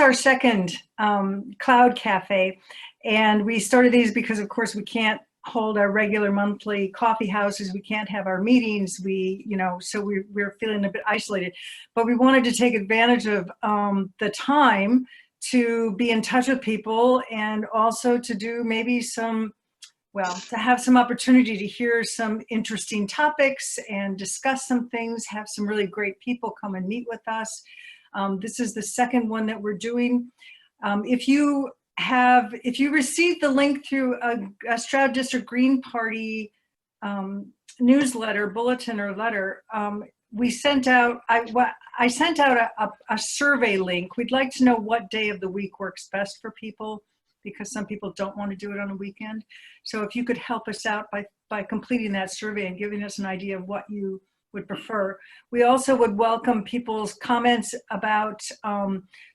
our second Cloud Cafe, and we started these because, of course, we can't hold our regular monthly coffee houses. We can't have our meetings. So we're feeling a bit isolated, but we wanted to take advantage of the time to be in touch with people, and also to do maybe to have some opportunity to hear some interesting topics and discuss some things, have some really great people come and meet with us. This is the second one that we're doing. If you received the link through a Stroud District Green Party newsletter, bulletin or letter, I sent out a survey link. We'd like to know what day of the week works best for people, because some people don't want to do it on a weekend. So if you could help us out by completing that survey and giving us an idea of what you would prefer. We also would welcome people's comments about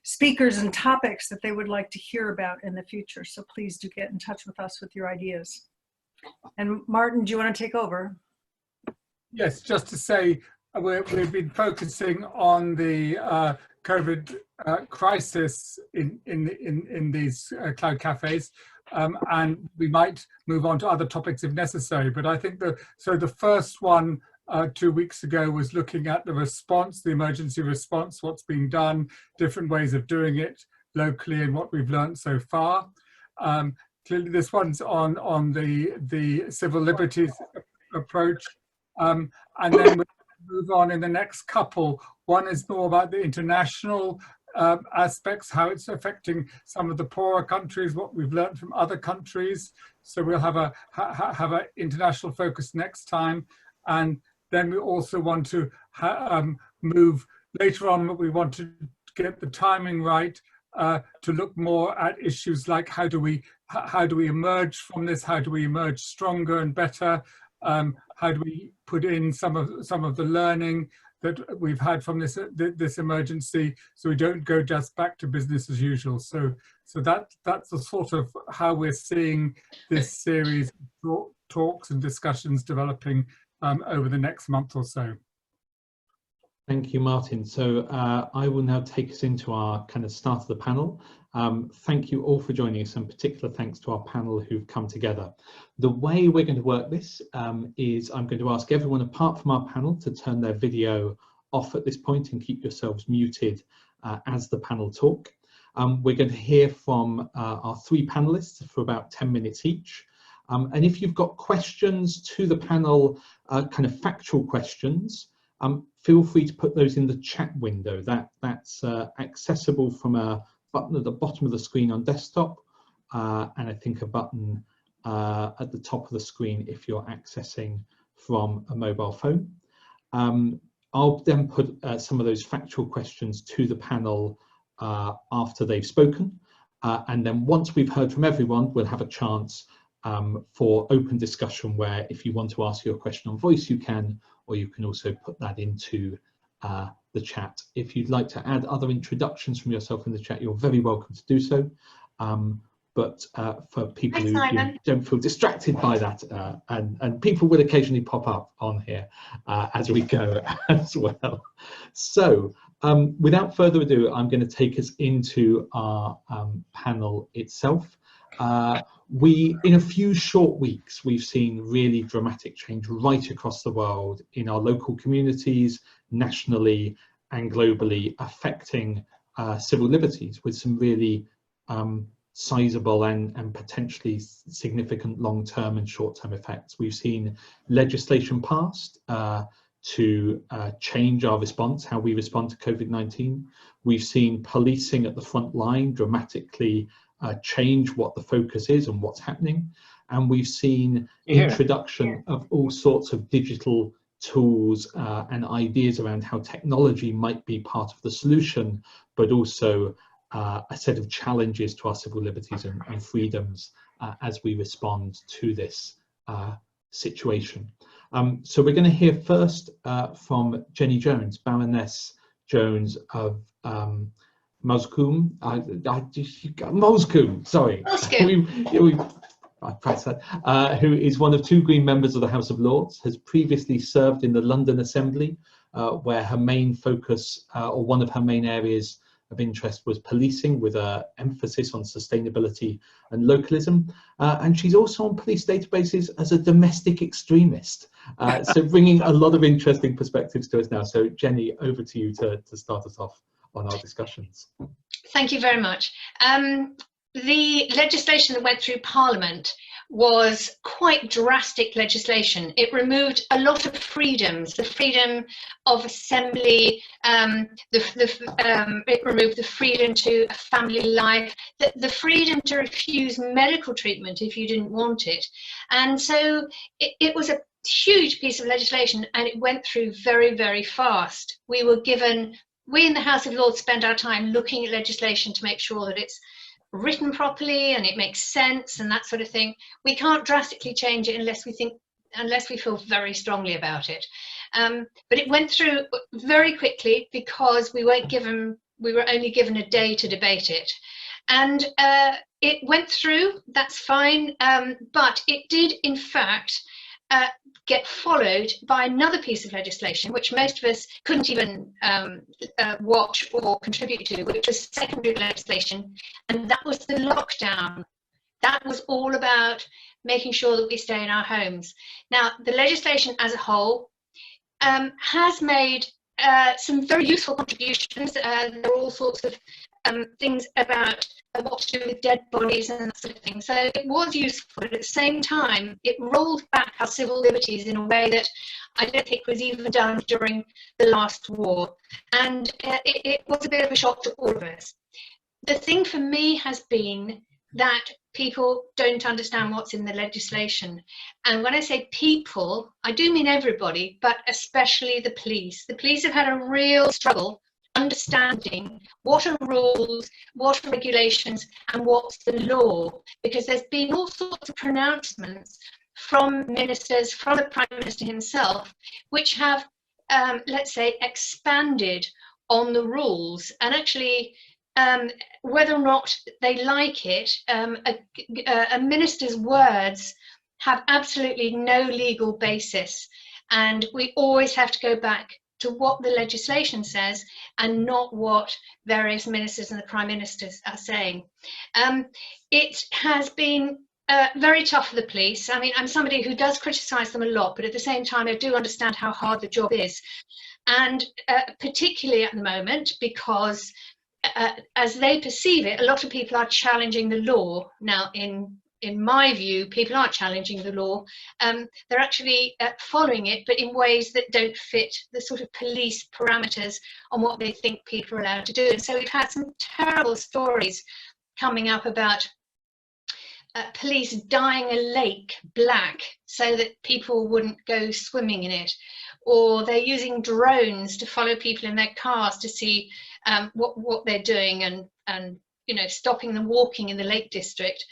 speakers and topics that they would like to hear about in the future. So please do get in touch with us with your ideas. And Martin, do you want to take over? Yes, just to say, we've been focusing on the COVID crisis in these cloud cafes, and we might move on to other topics if necessary. But I think the first one 2 weeks ago was looking at the response, the emergency response, what's being done, different ways of doing it locally, and what we've learned so far. Clearly, this one's on the civil liberties approach, and then we'll move on in the next couple. One is more about the international aspects, how it's affecting some of the poorer countries, what we've learned from other countries. So we'll have a international focus next time, and then we also want to move later on. But we want to get the timing right to look more at issues like how do we emerge from this? How do we emerge stronger and better? How do we put in some of the learning that we've had from this emergency, so we don't go just back to business as usual? So that's the sort of how we're seeing this series of talks and discussions developing over the next month or so. Thank you, Martin. So I will now take us into our kind of start of the panel. Thank you all for joining us, and particular thanks to our panel who've come together. The way we're going to work this is I'm going to ask everyone apart from our panel to turn their video off at this point and keep yourselves muted as the panel talk. We're going to hear from our three panelists for about 10 minutes each. And if you've got questions to the panel, kind of factual questions, feel free to put those in the chat window. That's accessible from a button at the bottom of the screen on desktop, and I think a button at the top of the screen if you're accessing from a mobile phone. I'll then put some of those factual questions to the panel after they've spoken, and then once we've heard from everyone, we'll have a chance for open discussion, where if you want to ask your question on voice, you can, or you can also put that into the chat. If you'd like to add other introductions from yourself in the chat, you're very welcome to do so. But for people who don't feel distracted by that, and people will occasionally pop up on here as we go as well. So without further ado, I'm going to take us into our panel itself. In a few short weeks, we've seen really dramatic change right across the world in our local communities, nationally and globally, affecting civil liberties with some really sizable and potentially significant long-term and short-term effects. We've seen legislation passed to change our response, how we respond to COVID-19. We've seen policing at the front line dramatically change what the focus is and what's happening. And we've seen introduction of all sorts of digital tools and ideas around how technology might be part of the solution, but also a set of challenges to our civil liberties and freedoms as we respond to this situation. So we're going to hear first from Jenny Jones, Baroness Jones of Mouscombe, sorry. I pressed that. Who is one of two Green members of the House of Lords, has previously served in the London Assembly, where her main focus, or one of her main areas of interest was policing, with an emphasis on sustainability and localism. And she's also on police databases as a domestic extremist. So bringing a lot of interesting perspectives to us now. So Jenny, over to you to start us off on our discussions. Thank you very much. The legislation that went through Parliament was quite drastic legislation. It removed a lot of freedoms, the freedom of assembly, it removed the freedom to a family life, the freedom to refuse medical treatment if you didn't want it. And so it was a huge piece of legislation, and it went through very, very fast. We in the House of Lords spent our time looking at legislation to make sure that it's written properly and it makes sense and that sort of thing. We can't drastically change it unless we feel very strongly about it. But it went through very quickly because we were only given a day to debate it. And it went through, that's fine, but it did in fact get followed by another piece of legislation which most of us couldn't even watch or contribute to, which was secondary legislation, and that was the lockdown. That was all about making sure that we stay in our homes. Now, the legislation as a whole has made some very useful contributions. There are all sorts of things about what to do with dead bodies and that sort of thing. So it was useful, but at the same time, it rolled back our civil liberties in a way that I don't think was even done during the last war. And it was a bit of a shock to all of us. The thing for me has been that people don't understand what's in the legislation. And when I say people, I do mean everybody, but especially the police. The police have had a real struggle understanding what are rules, what are regulations, and what's the law, because there's been all sorts of pronouncements from ministers, from the Prime Minister himself, which have, let's say, expanded on the rules. And actually, whether or not they like it, a minister's words have absolutely no legal basis, and we always have to go back to what the legislation says and not what various ministers and the Prime Ministers are saying. It has been very tough for the police. I mean, I'm somebody who does criticise them a lot, but at the same time, I do understand how hard the job is. And particularly at the moment, because as they perceive it, a lot of people are challenging the law. Now, in my view, people aren't challenging the law. They're actually following it, but in ways that don't fit the sort of police parameters on what they think people are allowed to do. And so we've had some terrible stories coming up about police dyeing a lake black so that people wouldn't go swimming in it, or they're using drones to follow people in their cars to see what they're doing, and you know, stopping them walking in the Lake District.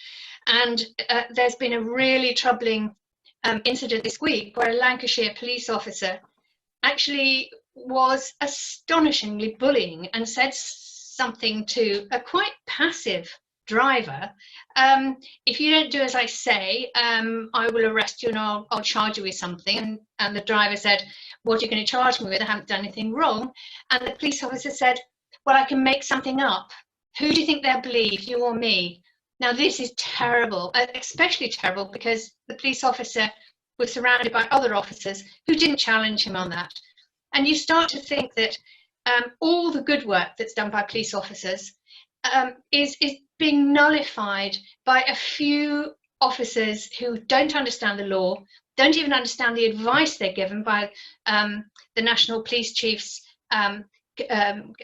And there's been a really troubling incident this week where a Lancashire police officer actually was astonishingly bullying and said something to a quite passive driver. If you don't do as I say, I will arrest you and I'll charge you with something. And the driver said, what are you going to charge me with? I haven't done anything wrong. And the police officer said, well, I can make something up. Who do you think they'll believe, you or me? Now, this is terrible, especially terrible because the police officer was surrounded by other officers who didn't challenge him on that. And you start to think that all the good work that's done by police officers is being nullified by a few officers who don't understand the law, don't even understand the advice they're given by the National Police Chiefs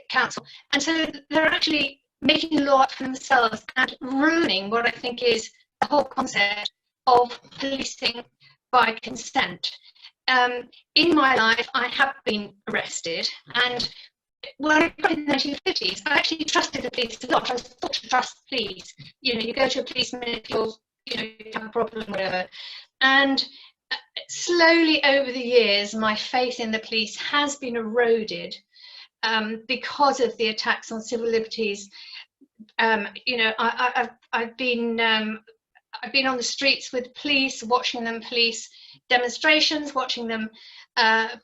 Council. And so they're actually making law up for themselves and ruining what I think is the whole concept of policing by consent. In my life, I have been arrested, and when I got in the 1950s, I actually trusted the police a lot. I was taught to trust the police. You know, you go to a policeman if you're, you know, you have a problem, whatever. And slowly over the years, my faith in the police has been eroded because of the attacks on civil liberties. You know, I've been on the streets with police, watching them police demonstrations, watching them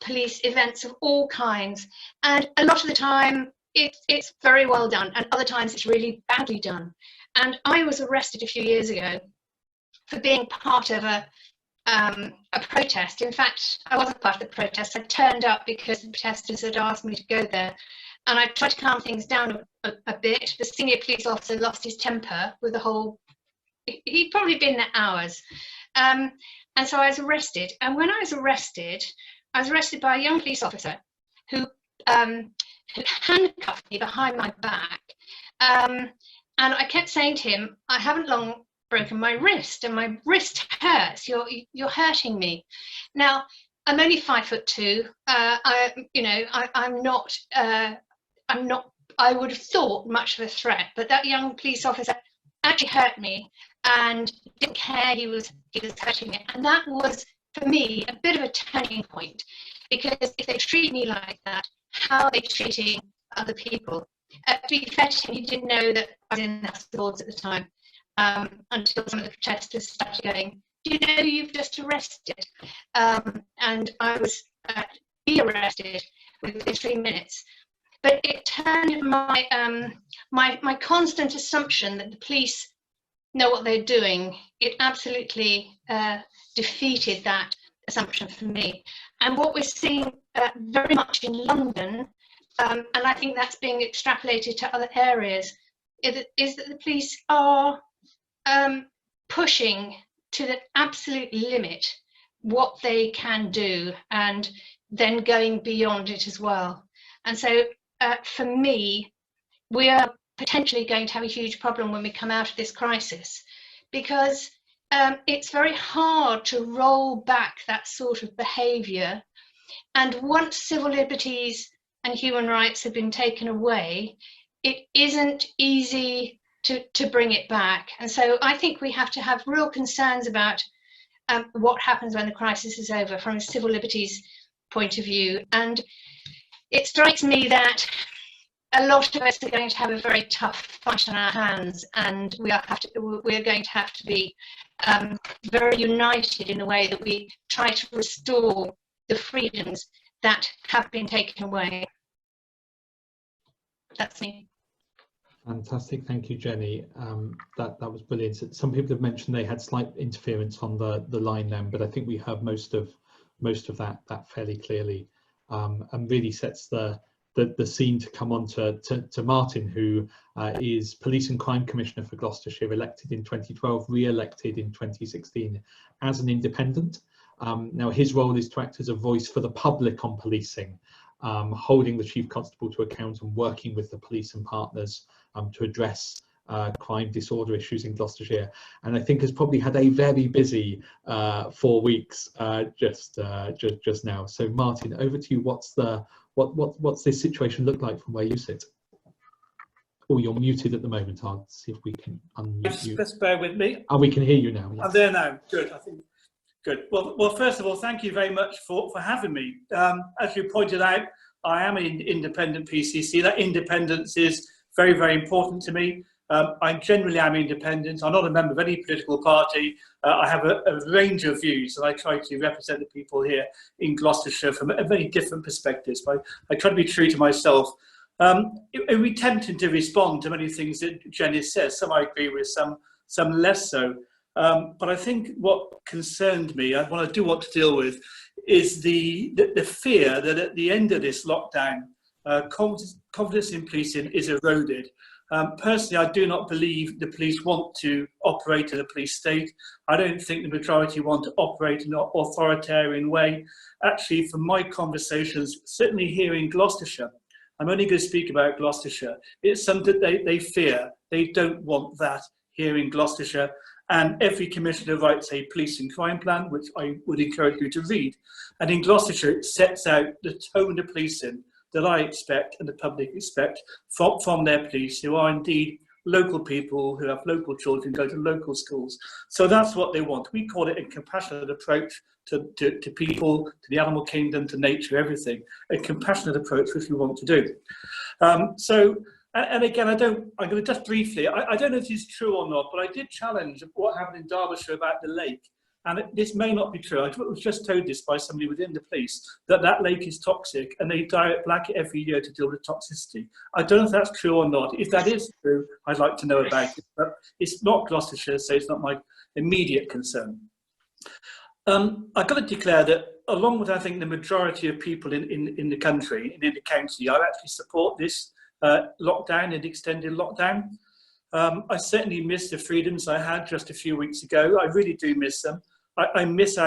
police events of all kinds, and a lot of the time it's very well done, and other times it's really badly done. And I was arrested a few years ago for being part of a protest. In fact, I wasn't part of the protest. I turned up because the protesters had asked me to go there, and I tried to calm things down a bit. The senior police officer lost his temper with the whole. He'd probably been there hours, and so I was arrested. And when I was arrested by a young police officer who handcuffed me behind my back, and I kept saying to him, "I haven't long broken my wrist, and my wrist hurts. You're hurting me." Now, I'm only 5'2". I'm not. I would have thought much of a threat, but that young police officer actually hurt me and didn't care he was hurting me, and that was for me a bit of a turning point, because if they treat me like that, how are they treating other people? To be fair to him, he didn't know that I was in the House of Lords at the time, until some of the protesters started going, "Do you know who you've just arrested?" And I was arrested within 3 minutes. But it turned my constant assumption that the police know what they're doing. It absolutely defeated that assumption for me. And what we're seeing very much in London, and I think that's being extrapolated to other areas, is that the police are pushing to the absolute limit what they can do, and then going beyond it as well. And so for me, we are potentially going to have a huge problem when we come out of this crisis, because it's very hard to roll back that sort of behaviour. And once civil liberties and human rights have been taken away, it isn't easy to bring it back. And so I think we have to have real concerns about what happens when the crisis is over from a civil liberties point of view. And it strikes me that a lot of us are going to have a very tough fight on our hands, and we're going to have to be very united in the way that we try to restore the freedoms that have been taken away. That's me. Fantastic, thank you, Jenny. That was brilliant. Some people have mentioned they had slight interference on the line then, but I think we heard most of that fairly clearly, and really sets the scene to come on to Martin, who is Police and Crime Commissioner for Gloucestershire, elected in 2012, re-elected in 2016 as an independent. Now his role is to act as a voice for the public on policing, holding the Chief Constable to account and working with the police and partners to address crime disorder issues in Gloucestershire, and I think has probably had a very busy 4 weeks just now. So Martin, over to you. What's this situation look like from where you sit? Oh, you're muted at the moment. I'll see if we can unmute you. Just bear with me. Oh, we can hear you now. Yes. I'm there now. Good. I think good. Well, first of all, thank you very much for having me. As you pointed out, I am an independent PCC. That independence is very, very important to me. I generally am independent. I'm not a member of any political party. I have a range of views, and I try to represent the people here in Gloucestershire from a very different perspectives. But I try to be true to myself. It would be tempting to respond to many things that Jenny says. Some I agree with, some less so. But I think what concerned me, what I do want to deal with, is the fear that at the end of this lockdown, confidence in policing is eroded. Personally, I do not believe the police want to operate in a police state. I don't think the majority want to operate in an authoritarian way. Actually, from my conversations, certainly here in Gloucestershire, I'm only going to speak about Gloucestershire, it's something they fear. They don't want that here in Gloucestershire. And every commissioner writes a police and crime plan, which I would encourage you to read. And in Gloucestershire, it sets out the tone of policing that I expect and the public expect from their police, who are indeed local people who have local children, go to local schools. So that's what they want. We call it a compassionate approach to people, to the animal kingdom, to nature, everything. A compassionate approach, which we want to do. And again, I'm going to just briefly, I don't know if this is true or not, but I did challenge what happened in Derbyshire about the lake. And this may not be true. I was just told this by somebody within the police, that that lake is toxic and they dye it black every year to deal with toxicity. I don't know if that's true or not. If that is true, I'd like to know about it. But it's not Gloucestershire, so it's not my immediate concern. I've got to declare that along with, I think, the majority of people in the country and in the county, I actually support this lockdown and extended lockdown. I certainly miss the freedoms I had just a few weeks ago. I really do miss them. I miss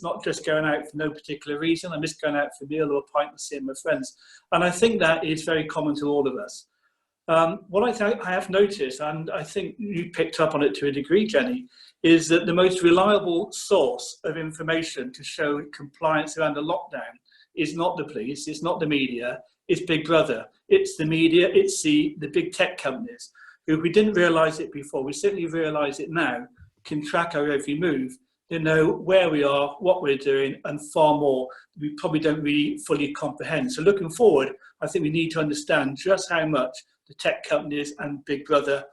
not just going out for no particular reason. I miss going out for a meal or a pint and seeing my friends. And I think that is very common to all of us. What I have noticed, and I think you picked up on it to a degree, Jenny, is that the most reliable source of information to show compliance around the lockdown is not the police, it's not the media, it's Big Brother. It's the media, it's the big tech companies, who, if we didn't realise it before, we certainly realise it now, can track our every move. They know where we are, what we're doing, and far more we probably don't really fully comprehend. So looking forward, I think we need to understand just how much the tech companies and Big Brother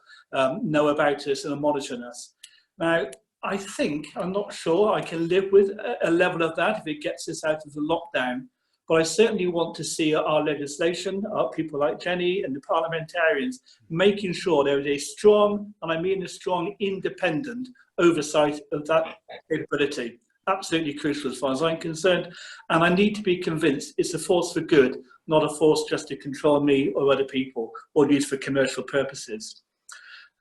know about us and are monitoring us. Now, I think, I'm not sure, I can live with a level of that if it gets us out of the lockdown. But I certainly want to see our legislation, our people like Jenny and the parliamentarians, making sure there is a strong, and I mean a strong, independent oversight of that capability. Absolutely crucial as far as I'm concerned. And I need to be convinced it's a force for good, not a force just to control me or other people or used for commercial purposes.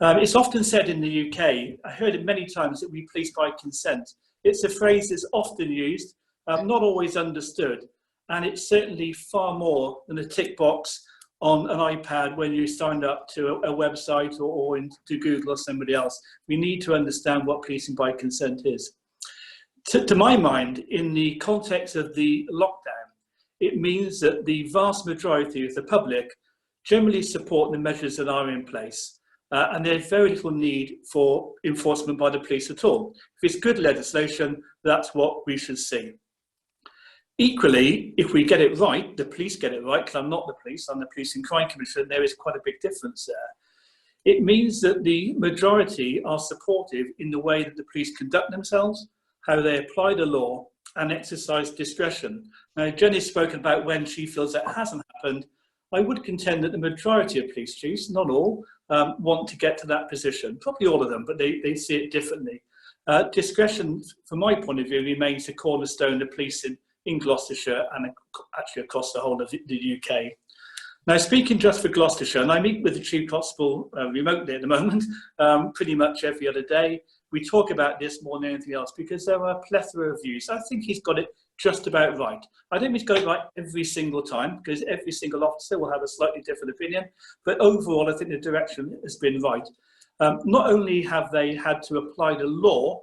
It's often said in the UK, I heard it many times, that we police by consent. It's a phrase that's often used, not always understood. And it's certainly far more than a tick box on an iPad when you signed up to a website or to Google or somebody else. We need to understand what policing by consent is. To my mind, in the context of the lockdown, it means that the vast majority of the public generally support the measures that are in place. And there's very little need for enforcement by the police at all. If it's good legislation, that's what we should see. Equally, if we get it right, the police get it right, because I'm not the police, I'm the Police and Crime Commissioner, there is quite a big difference there. It means that the majority are supportive in the way that the police conduct themselves, how they apply the law, and exercise discretion. Now, Jenny's spoken about when she feels that hasn't happened. I would contend that the majority of police chiefs, not all, want to get to that position. Probably all of them, but they see it differently. Discretion, from my point of view, remains the cornerstone of policing in Gloucestershire and actually across the whole of the UK. Now, speaking just for Gloucestershire, and I meet with the Chief Constable remotely at the moment, pretty much every other day. We talk about this more than anything else because there are a plethora of views. I think he's got it just about right. I don't think he's got it right every single time, because every single officer will have a slightly different opinion, but overall I think the direction has been right. Not only have they had to apply the law,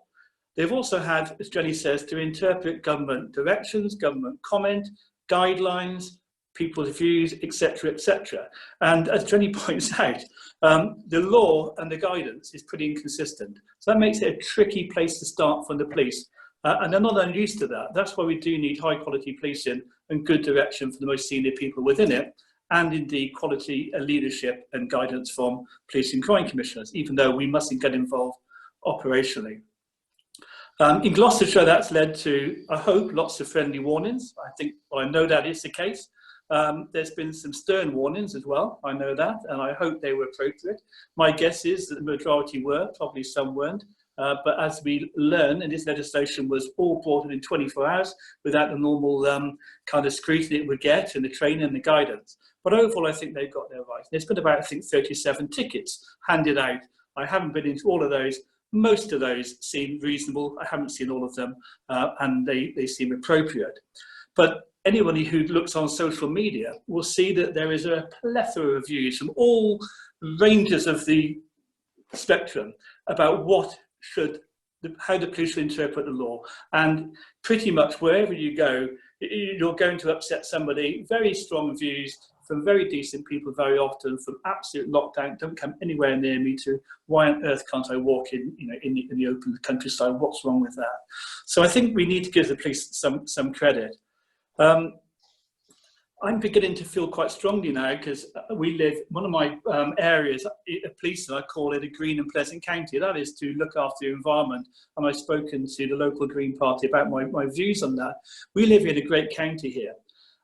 they've also had, as Jenny says, to interpret government directions, government comment, guidelines, people's views, etc., etc. And as Jenny points out, the law and the guidance is pretty inconsistent. So that makes it a tricky place to start from the police. And they're not unused to that. That's why we do need high quality policing and good direction for the most senior people within it, and indeed quality leadership and guidance from police and crime commissioners, even though we mustn't get involved operationally. In Gloucestershire, that's led to, I hope, lots of friendly warnings. I think, well, I know that is the case. There's been some stern warnings as well, I know that, and I hope they were appropriate. My guess is that the majority were, probably some weren't. But as we learn, and this legislation was all brought in 24 hours without the normal kind of scrutiny it would get and the training and the guidance. But overall, I think they've got their right. There's been about, I think, 37 tickets handed out. I haven't been into all of those. Most of those seem reasonable. I haven't seen all of them, and they seem appropriate. But anyone who looks on social media will see that there is a plethora of views from all ranges of the spectrum about how the police should interpret the law. And pretty much wherever you go, you're going to upset somebody. Very strong views from very decent people very often, from absolute lockdown, don't come anywhere near me, to why on earth can't I walk in the open countryside, what's wrong with that? So I think we need to give the police some credit. I'm beginning to feel quite strongly now, because we live, one of my areas, a police, I call it a green and pleasant county. That is to look after the environment. And I've spoken to the local Green Party about my views on that. We live in a great county here.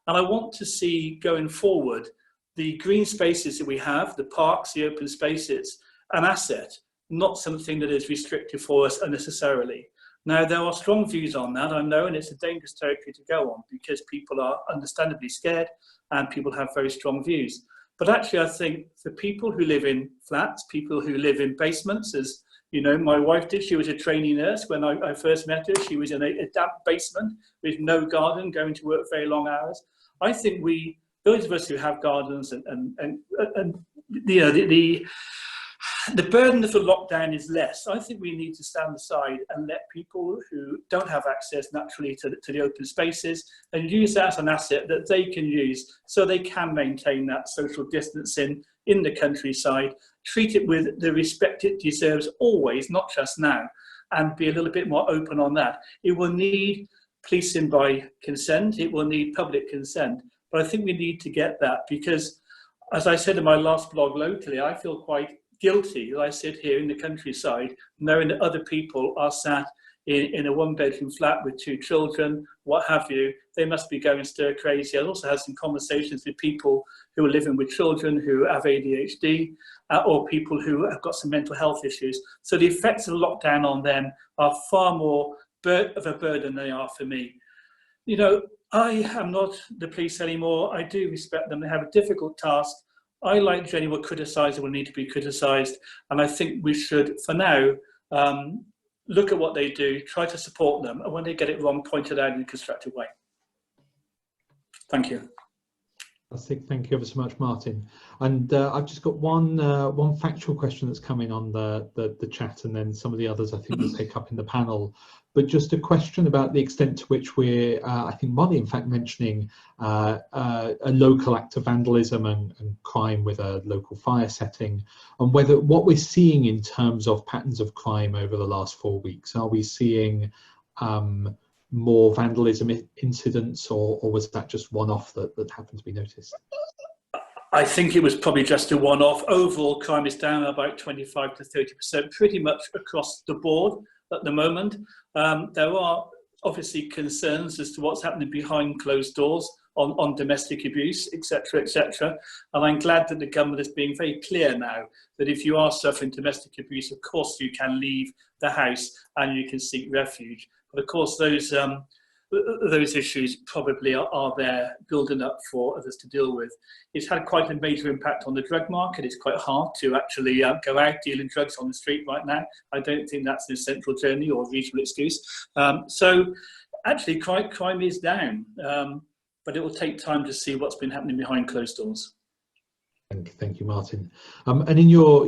And I want to see going forward, the green spaces that we have, the parks, the open spaces, an asset, not something that is restrictive for us unnecessarily. Now, there are strong views on that, I know, and it's a dangerous territory to go on because people are understandably scared and people have very strong views. But actually, I think for people who live in flats, people who live in basements, as you know, my wife did, she was a trainee nurse when I first met her. She was in a damp basement with no garden, going to work very long hours. I think those of us who have gardens and you know, the burden of the lockdown is less. I think we need to stand aside and let people who don't have access naturally to the open spaces and use that as an asset that they can use so they can maintain that social distancing in the countryside, treat it with the respect it deserves always, not just now, and be a little bit more open on that. It will need policing by consent, it will need public consent, but I think we need to get that because, as I said in my last blog locally, I feel quite guilty that I sit here in the countryside knowing that other people are sat in a one-bedroom flat with 2 children, what have you. They must be going stir crazy. I also had some conversations with people who are living with children who have ADHD or people who have got some mental health issues. So the effects of lockdown on them are far more of a burden than they are for me. You know, I am not the police anymore. I do respect them. They have a difficult task. I, like Jenny, will criticise and will need to be criticised. And I think we should, for now, look at what they do, try to support them, and when they get it wrong, point it out in a constructive way. Thank you. Thank you ever so much, Martin. And I've just got one factual question that's coming on the chat, and then some of the others I think we'll pick up in the panel. But just a question about the extent to which we're, I think Molly, in fact, mentioning a local act of vandalism and crime with a local fire setting, and whether what we're seeing in terms of patterns of crime over the last 4 weeks. Are we seeing more vandalism incidents, or was that just one-off that happened to be noticed? I think it was probably just a one-off. Overall, crime is down about 25 to 30%, pretty much across the board at the moment. There are obviously concerns as to what's happening behind closed doors on domestic abuse, etc., etc. And I'm glad that the government is being very clear now that if you are suffering domestic abuse, of course you can leave the house and you can seek refuge. But of course, those issues probably are there building up for others to deal with. It's had quite a major impact on the drug market. It's quite hard to actually go out dealing drugs on the street right now. I don't think that's an essential journey or a reasonable excuse. So actually crime is down, but it will take time to see what's been happening behind closed doors. Thank you, Martin. And in your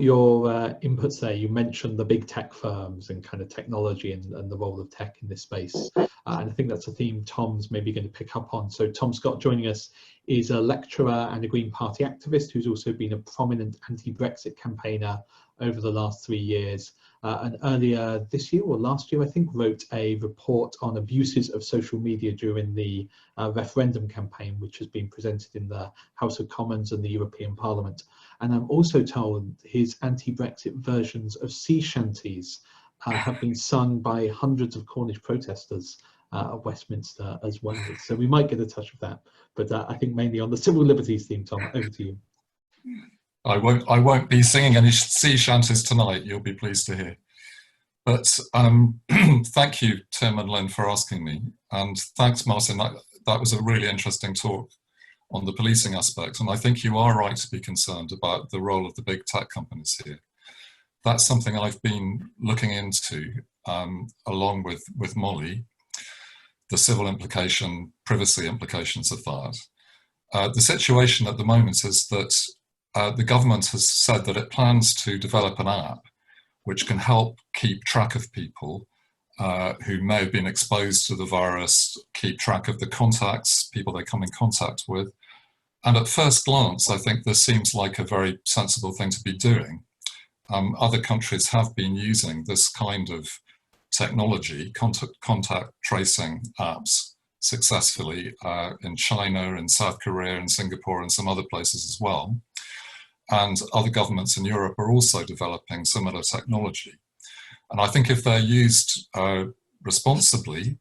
inputs there, you mentioned the big tech firms and kind of technology and the role of tech in this space. And I think that's a theme Tom's maybe going to pick up on. So Tom Scott joining us is a lecturer and a Green Party activist who's also been a prominent anti-Brexit campaigner over the last 3 years. And earlier this year, or last year, I think, wrote a report on abuses of social media during the referendum campaign, which has been presented in the House of Commons and the European Parliament. And I'm also told his anti-Brexit versions of sea shanties have been sung by hundreds of Cornish protesters at Westminster as well. So we might get a touch of that, but I think mainly on the civil liberties theme. Tom, over to you. I won't be singing any sea shanties tonight, you'll be pleased to hear. But thank you, Tim and Lynn, for asking me. And thanks, Martin. That was a really interesting talk on the policing aspect. And I think you are right to be concerned about the role of the big tech companies here. That's something I've been looking into along with Molly, the civil implication, privacy implications of that. The situation at the moment is that the government has said that it plans to develop an app which can help keep track of people who may have been exposed to the virus, keep track of the contacts, people they come in contact with. And at first glance, I think this seems like a very sensible thing to be doing. Other countries have been using this kind of technology, contact tracing apps, successfully in China, in South Korea, in Singapore, and some other places as well. And other governments in Europe are also developing similar technology. And I think if they're used responsibly,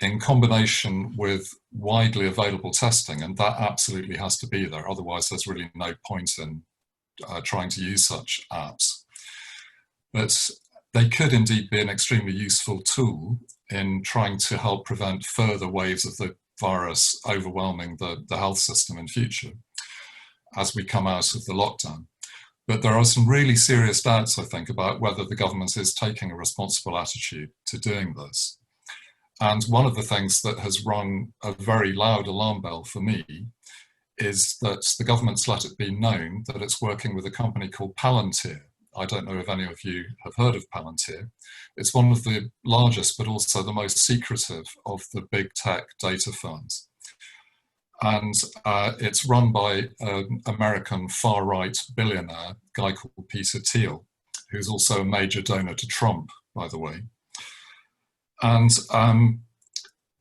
in combination with widely available testing, and that absolutely has to be there, otherwise there's really no point in trying to use such apps. But they could indeed be an extremely useful tool in trying to help prevent further waves of the virus overwhelming the health system in future as we come out of the lockdown. But there are some really serious doubts, I think, about whether the government is taking a responsible attitude to doing this. And one of the things that has rung a very loud alarm bell for me is that the government's let it be known that it's working with a company called Palantir. I don't know if any of you have heard of Palantir. It's one of the largest, but also the most secretive of the big tech data firms. And it's run by an American far-right billionaire, guy called Peter Thiel, who's also a major donor to Trump, by the way. And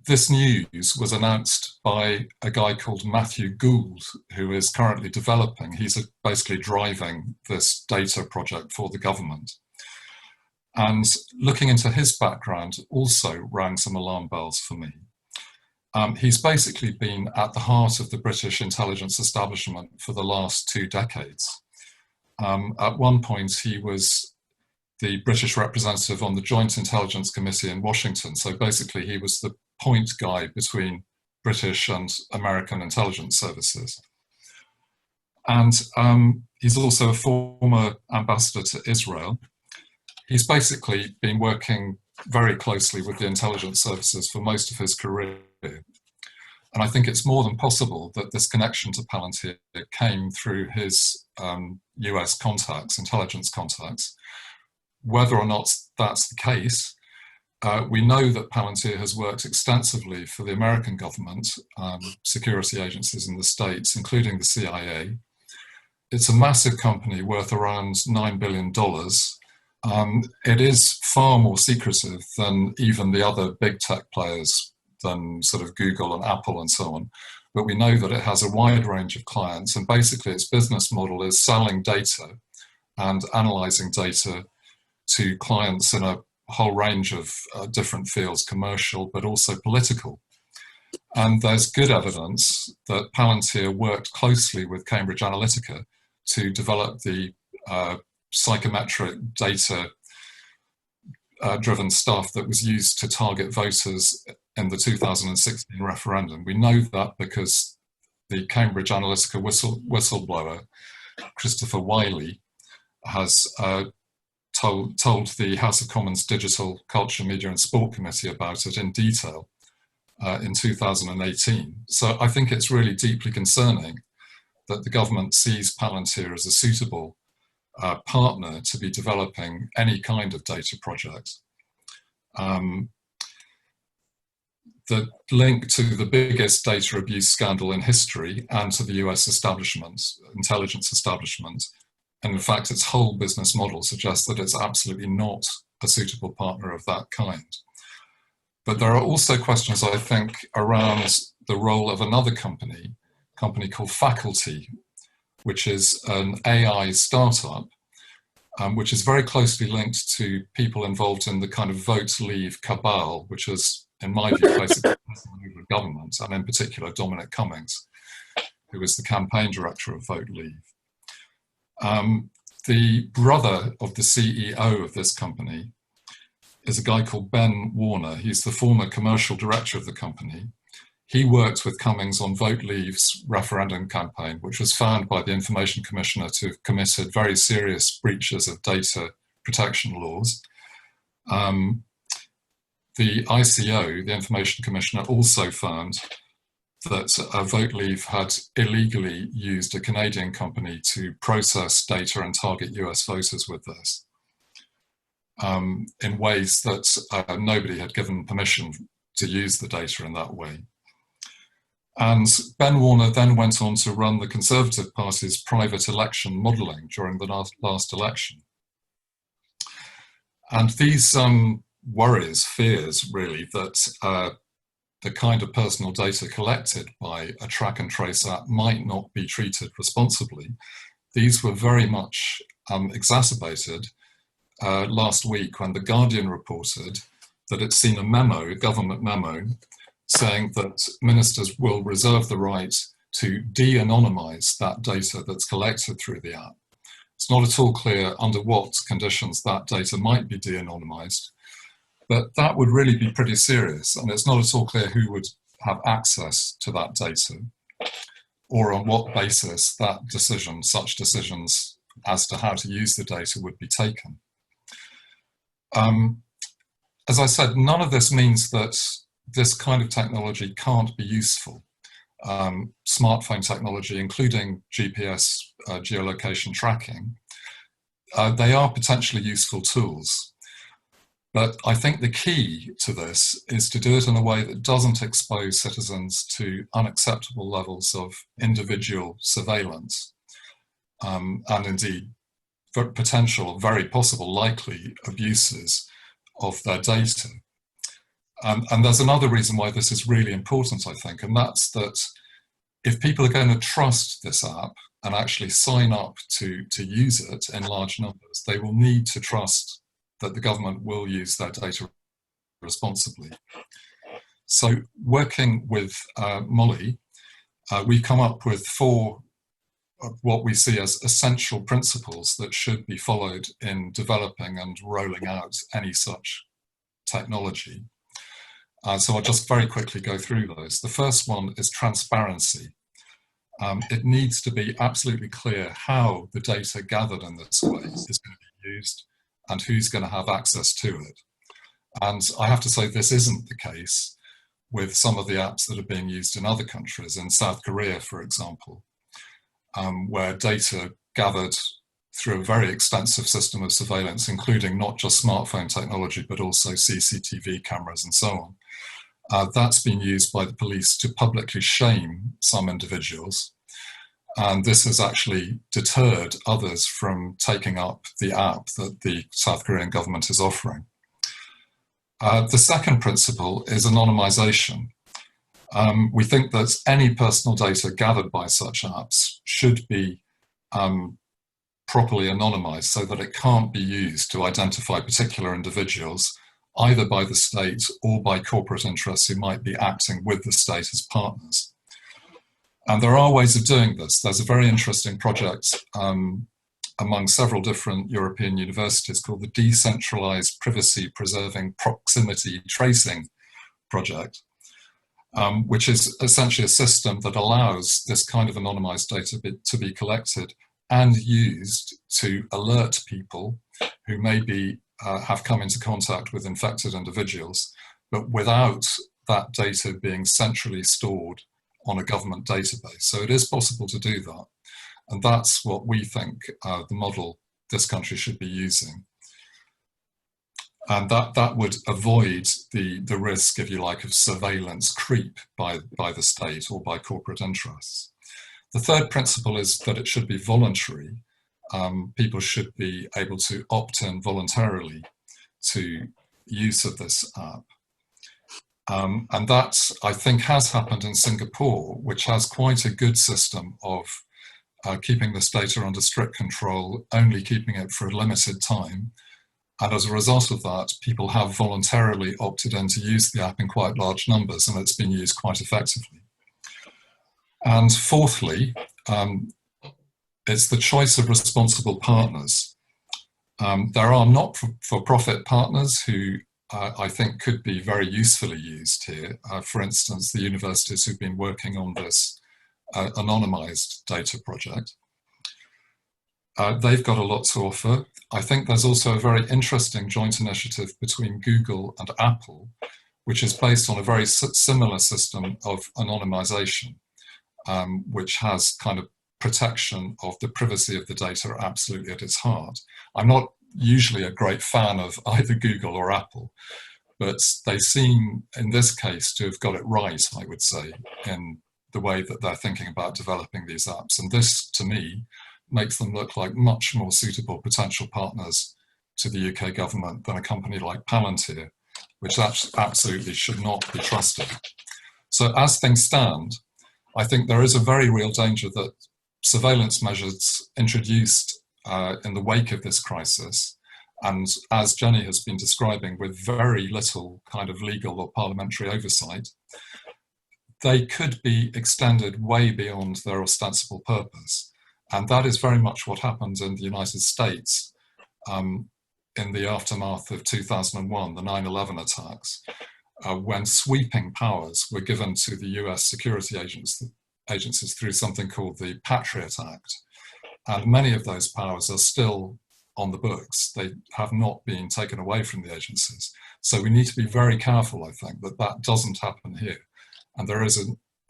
this news was announced by a guy called Matthew Gould, who is currently developing, he's basically driving this data project for the government. And looking into his background also rang some alarm bells for me. He's basically been at the heart of the British intelligence establishment for the last 2 decades. At one point, he was the British representative on the Joint Intelligence Committee in Washington. So basically, he was the point guy between British and American intelligence services. And he's also a former ambassador to Israel. He's basically been working very closely with the intelligence services for most of his career. And I think it's more than possible that this connection to Palantir came through his US contacts, intelligence contacts. Whether or not that's the case, we know that Palantir has worked extensively for the American government, security agencies in the States, including the CIA. It's a massive company worth around $9 billion. It is far more secretive than even the other big tech players, than sort of Google and Apple and so on. But we know that it has a wide range of clients, and basically its business model is selling data and analyzing data to clients in a whole range of different fields, commercial, but also political. And there's good evidence that Palantir worked closely with Cambridge Analytica to develop the psychometric data driven stuff that was used to target voters in the 2016 referendum. We know that because the Cambridge Analytica whistleblower, Christopher Wiley, has told the House of Commons Digital Culture, Media and Sport Committee about it in detail in 2018. So I think it's really deeply concerning that the government sees Palantir as a suitable partner to be developing any kind of data project. The link to the biggest data abuse scandal in history and to the US establishment, intelligence establishment, and in fact its whole business model suggests that it's absolutely not a suitable partner of that kind. But there are also questions, I think, around the role of another company called Faculty, which is an AI startup, which is very closely linked to people involved in the kind of vote leave cabal, which is, in my view, basically the government, and in particular Dominic Cummings, who is the campaign director of Vote Leave. The brother of the CEO of this company is a guy called Ben Warner. He's the former commercial director of the company. He worked with Cummings on Vote Leave's referendum campaign, which was found by the Information Commissioner to have committed very serious breaches of data protection laws. The ICO, the Information Commissioner, also found that Vote Leave had illegally used a Canadian company to process data and target US voters with this in ways that nobody had given permission to use the data in that way. And Ben Warner then went on to run the Conservative Party's private election modelling during the last election. And these worries, fears really, that the kind of personal data collected by a track and trace app might not be treated responsibly, these were very much exacerbated last week when The Guardian reported that it's seen a memo, a government memo, saying that ministers will reserve the right to de-anonymise that data that's collected through the app. It's not at all clear under what conditions that data might be de-anonymised, but that would really be pretty serious, and it's not at all clear who would have access to that data or on what basis that decision, such decisions as to how to use the data would be taken. As I said, none of this means that this kind of technology can't be useful. Smartphone technology, including GPS geolocation tracking, they are potentially useful tools. But I think the key to this is to do it in a way that doesn't expose citizens to unacceptable levels of individual surveillance, and indeed potential, very possible, likely abuses of their data. And there's another reason why this is really important, I think, and that's that if people are going to trust this app and actually sign up to use it in large numbers, they will need to trust that the government will use their data responsibly. So working with Molly, we've come up with 4 of what we see as essential principles that should be followed in developing and rolling out any such technology. So I'll just very quickly go through those. The first one is transparency. It needs to be absolutely clear how the data gathered in this way is going to be used and who's going to have access to it. And I have to say this isn't the case with some of the apps that are being used in other countries, in South Korea, for example, where data gathered through a very extensive system of surveillance, including not just smartphone technology, but also CCTV cameras and so on. That's been used by the police to publicly shame some individuals. And this has actually deterred others from taking up the app that the South Korean government is offering. The second principle is anonymization. We think that any personal data gathered by such apps should be properly anonymized so that it can't be used to identify particular individuals, either by the state or by corporate interests who might be acting with the state as partners. And there are ways of doing this. There's a very interesting project among several different European universities called the Decentralized Privacy Preserving Proximity Tracing Project, which is essentially a system that allows this kind of anonymized data to be collected and used to alert people who maybe have come into contact with infected individuals, but without that data being centrally stored on a government database. So it is possible to do that. And that's what we think the model this country should be using. And that would avoid the risk, if you like, of surveillance creep by the state or by corporate interests. The third principle is that it should be voluntary. People should be able to opt in voluntarily to use of this app. And that, I think, has happened in Singapore, which has quite a good system of keeping this data under strict control, only keeping it for a limited time. And as a result of that, people have voluntarily opted in to use the app in quite large numbers, and it's been used quite effectively. And fourthly, it's the choice of responsible partners. There are not-for-profit partners who I think could be very usefully used here. For instance, the universities who've been working on this anonymized data project. They've got a lot to offer. I think there's also a very interesting joint initiative between Google and Apple, which is based on a very similar system of anonymization, which has kind of protection of the privacy of the data absolutely at its heart. I'm not usually a great fan of either Google or Apple, but they seem in this case to have got it right, I would say, in the way that they're thinking about developing these apps. And this, to me, makes them look like much more suitable potential partners to the UK government than a company like Palantir, which absolutely should not be trusted. So as things stand, I think there is a very real danger that surveillance measures introduced in the wake of this crisis, and as Jenny has been describing, with very little kind of legal or parliamentary oversight, they could be extended way beyond their ostensible purpose. And that is very much what happened in the United States in the aftermath of 2001, the 9/11 attacks, when sweeping powers were given to the US security agencies through something called the Patriot Act. And many of those powers are still on the books. They have not been taken away from the agencies. So we need to be very careful, I think, that that doesn't happen here. And there is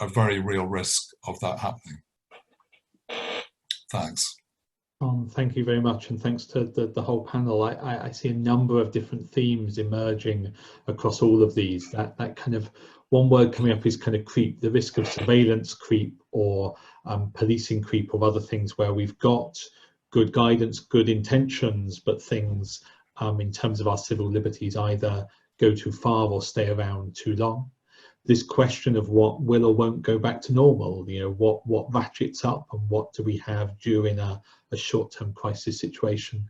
a very real risk of that happening. Thanks. Thank you very much, and thanks to the whole panel. I see a number of different themes emerging across all of these. That kind of one word coming up is kind of creep, the risk of surveillance creep or policing creep or other things where we've got good guidance, good intentions, but things in terms of our civil liberties either go too far or stay around too long. This question of what will or won't go back to normal, you know, what ratchets up and what do we have during a short-term crisis situation.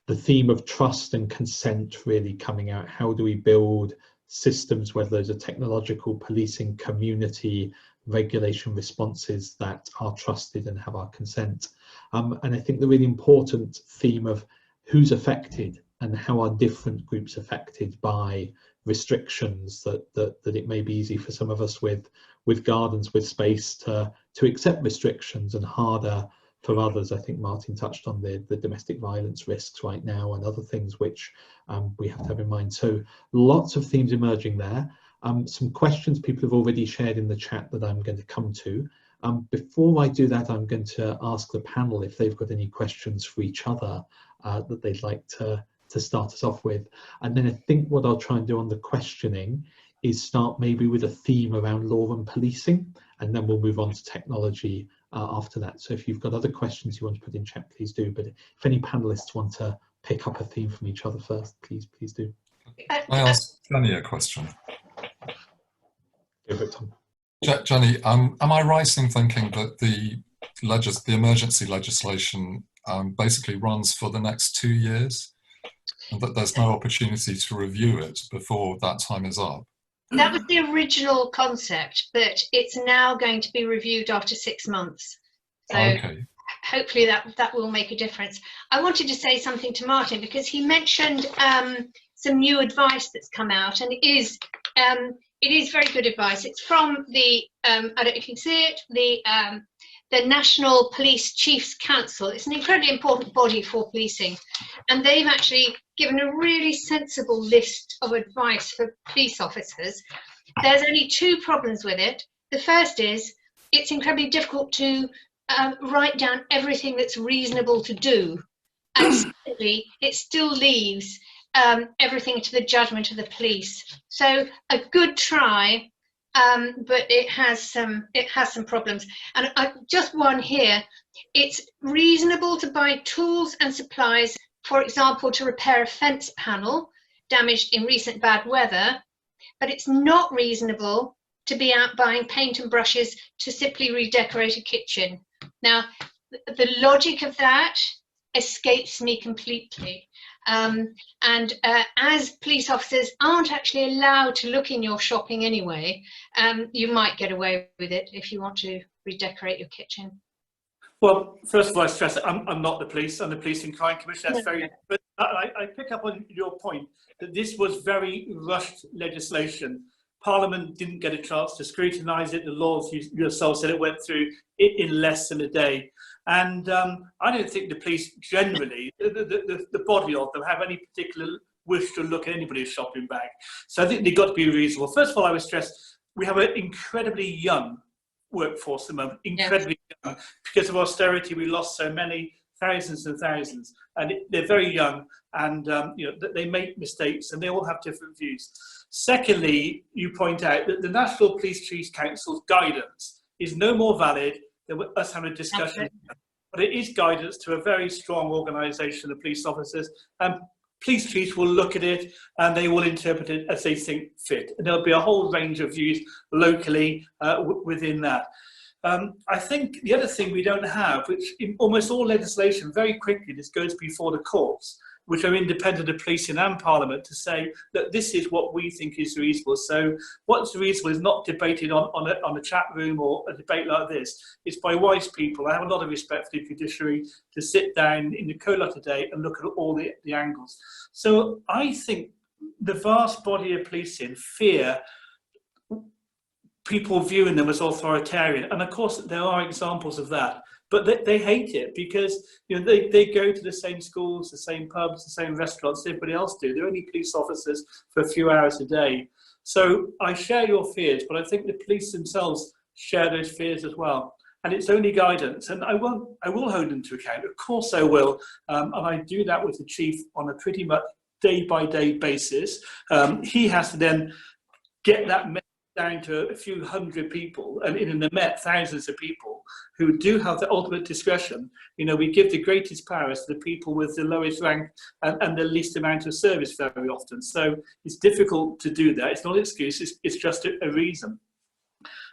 The theme of trust and consent really coming out. How do we build systems, whether those are technological, policing, community, regulation responses that are trusted and have our consent. And I think the really important theme of who's affected and how are different groups affected by restrictions, that it may be easy for some of us with gardens, with space to accept restrictions, and harder for others. I think Martin touched on the domestic violence risks right now and other things which we have to have in mind. So lots of themes emerging there. Some questions people have already shared in the chat that I'm going to come to. Before I do that, I'm going to ask the panel if they've got any questions for each other that they'd like to start us off with. And then I think what I'll try and do on the questioning is start maybe with a theme around law and policing, and then we'll move on to technology after that. So if you've got other questions you want to put in chat, please do. But if any panelists want to pick up a theme from each other first, please do. Can I ask Jenny a question? Go for it, Tom. Jenny, am I right in thinking that the emergency legislation basically runs for the next 2 years, and that there's no opportunity to review it before that time is up? That was the original concept, but it's now going to be reviewed after 6 months. So okay. Hopefully that will make a difference. I wanted to say something to Martin because he mentioned some new advice that's come out, and it is very good advice. It's from the I don't know if you can see it, the National Police Chiefs Council. It's an incredibly important body for policing, and they've actually given a really sensible list of advice for police officers. There's only 2 problems with it. The first is it's incredibly difficult to write down everything that's reasonable to do, and secondly, it still leaves everything to the judgment of the police. So a good try, but it has some problems. And just one here. It's reasonable to buy tools and supplies, for example, to repair a fence panel damaged in recent bad weather, but it's not reasonable to be out buying paint and brushes to simply redecorate a kitchen. Now, the logic of that escapes me completely. As police officers aren't actually allowed to look in your shopping anyway, you might get away with it if you want to redecorate your kitchen. Well, first of all, I stress that I'm not the police. I'm the Police and Crime Commissioner. That's very. But I pick up on your point that this was very rushed legislation. Parliament didn't get a chance to scrutinise it. The laws, you yourself said, it went through it in less than a day. And I don't think the police generally, the body of them, have any particular wish to look at anybody's shopping bag. So I think they've got to be reasonable. First of all, I would stress we have an incredibly young workforce at the moment, incredibly young. Because of austerity, we lost so many, thousands and thousands. And they're very young, and they make mistakes, and they all have different views. Secondly, you point out that the National Police Chiefs Council's guidance is no more valid than us having a discussion, but it is guidance to a very strong organisation of police officers. police chiefs will look at it and they will interpret it as they think fit. And there'll be a whole range of views locally within that. I think the other thing we don't have, which in almost all legislation, very quickly this goes before the courts, which are independent of policing and Parliament, to say that this is what we think is reasonable. So what's reasonable is not debated on a chat room or a debate like this. It's by wise people. I have a lot of respect for the judiciary to sit down in the cola today and look at all the angles. So I think the vast body of policing fear people viewing them as authoritarian. And of course, there are examples of that. But they hate it because they go to the same schools, the same pubs, the same restaurants everybody else do. They're only police officers for a few hours a day. So I share your fears, but I think the police themselves share those fears as well. And it's only guidance, and I will hold them to account. Of course I will, and I do that with the chief on a pretty much day-by-day basis. He has to then get that message down to a few hundred people, and in the Met, thousands of people who do have the ultimate discretion. We give the greatest powers to the people with the lowest rank and the least amount of service very often. So it's difficult to do that. It's not an excuse, it's just a reason.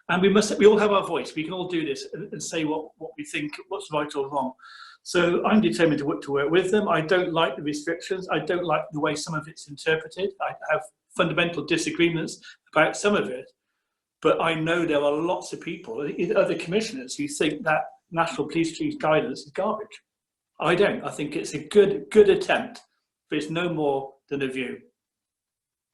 And we all have our voice. We can all do this and say what we think, what's right or wrong. So I'm determined to work with them. I don't like the restrictions. I don't like the way some of it's interpreted. I have fundamental disagreements about some of it, but I know there are lots of people, other commissioners, who think that National Police Chief guidance is garbage. I don't. I think it's a good attempt, but it's no more than a view.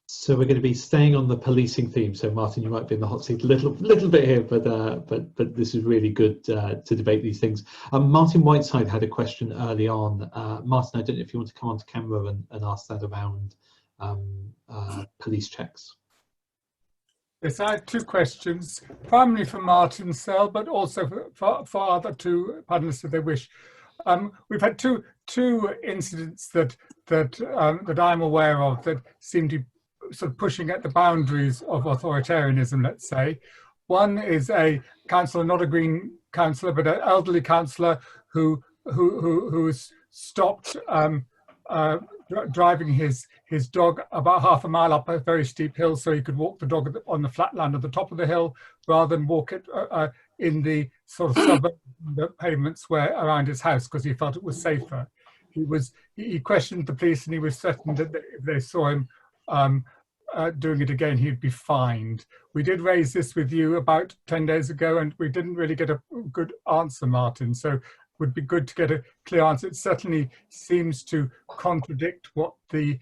So we're going to be staying on the policing theme. So Martin, you might be in the hot seat a little bit here, but this is really good to debate these things. Martin Whiteside had a question early on. Martin, I don't know if you want to come onto camera and ask that around police checks. Yes, I have two questions, primarily for Martin Surl, but also for other two panelists if they wish. We've had two incidents that I'm aware of that seem to be sort of pushing at the boundaries of authoritarianism, let's say. One is a councillor, not a Green councillor, but an elderly councillor who stopped driving his dog about half a mile up a very steep hill so he could walk the dog on the flat land at the top of the hill rather than walk it in the sort of suburban pavements around his house because he felt it was safer. He questioned the police and he was threatened that if they saw him doing it again, he'd be fined. We did raise this with you about 10 days ago and we didn't really get a good answer, Martin. So would be good to get a clear answer. It certainly seems to contradict what the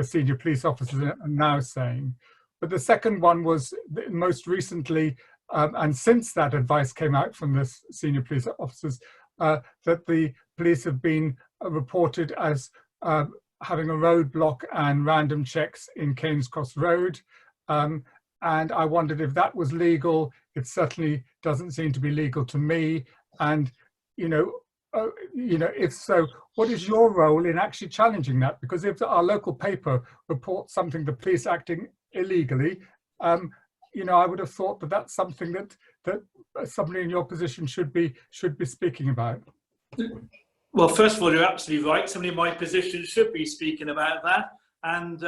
senior police officers are now saying. But the second one was most recently, and since that advice came out from the senior police officers, that the police have been reported as having a roadblock and random checks in Keynes Cross Road. And I wondered if that was legal. It certainly doesn't seem to be legal to me. And, if so, what is your role in actually challenging that? Because if our local paper reports something, the police acting illegally, I would have thought that that's something that somebody in your position should be speaking about. Well, first of all, you're absolutely right. Somebody in my position should be speaking about that. And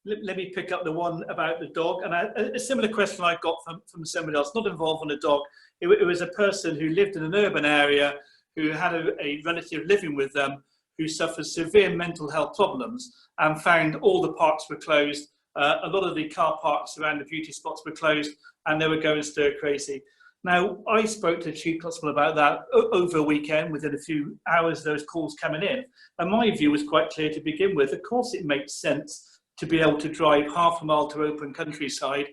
let me pick up the one about the dog. And a similar question I got from somebody else, not involved on a dog. It was a person who lived in an urban area who had a relative living with them who suffered severe mental health problems and found all the parks were closed. A lot of the car parks around the beauty spots were closed and they were going stir crazy. Now, I spoke to the Chief Constable about that over a weekend, within a few hours, those calls coming in. And my view was quite clear to begin with. Of course, it makes sense to be able to drive half a mile to open countryside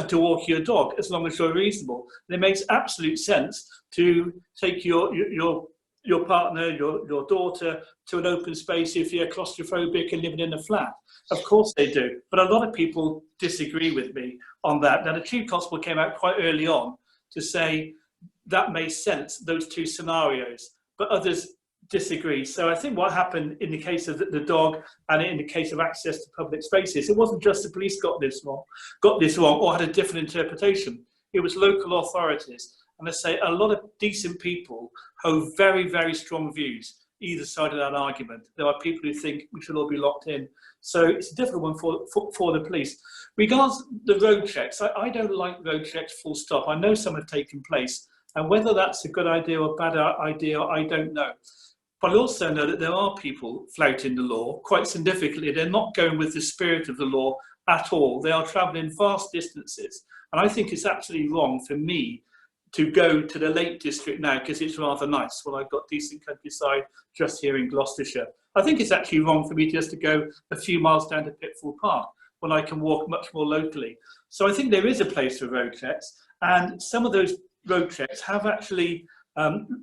to walk your dog, as long as you're reasonable. And it makes absolute sense to take your partner, your daughter, to an open space if you're claustrophobic and living in a flat. Of course they do. But a lot of people disagree with me on that. Now, the Chief Constable came out quite early on to say that makes sense, those two scenarios, but others disagree. So I think what happened in the case of the dog and in the case of access to public spaces, it wasn't just the police got this wrong or had a different interpretation. It was local authorities. And I say a lot of decent people hold very, very strong views either side of that argument. There are people who think we should all be locked in. So it's a difficult one for the police. Regards the road checks, I don't like road checks full stop. I know some have taken place, and whether that's a good idea or a bad idea, I don't know. But I also know that there are people flouting the law quite significantly. They're not going with the spirit of the law at all. They are travelling vast distances. And I think it's absolutely wrong for me to go to the Lake District now because it's rather nice. Well, I've got decent countryside just here in Gloucestershire. I think it's actually wrong for me just to go a few miles down to Pitfall Park when I can walk much more locally. So I think there is a place for road checks, and some of those road checks have actually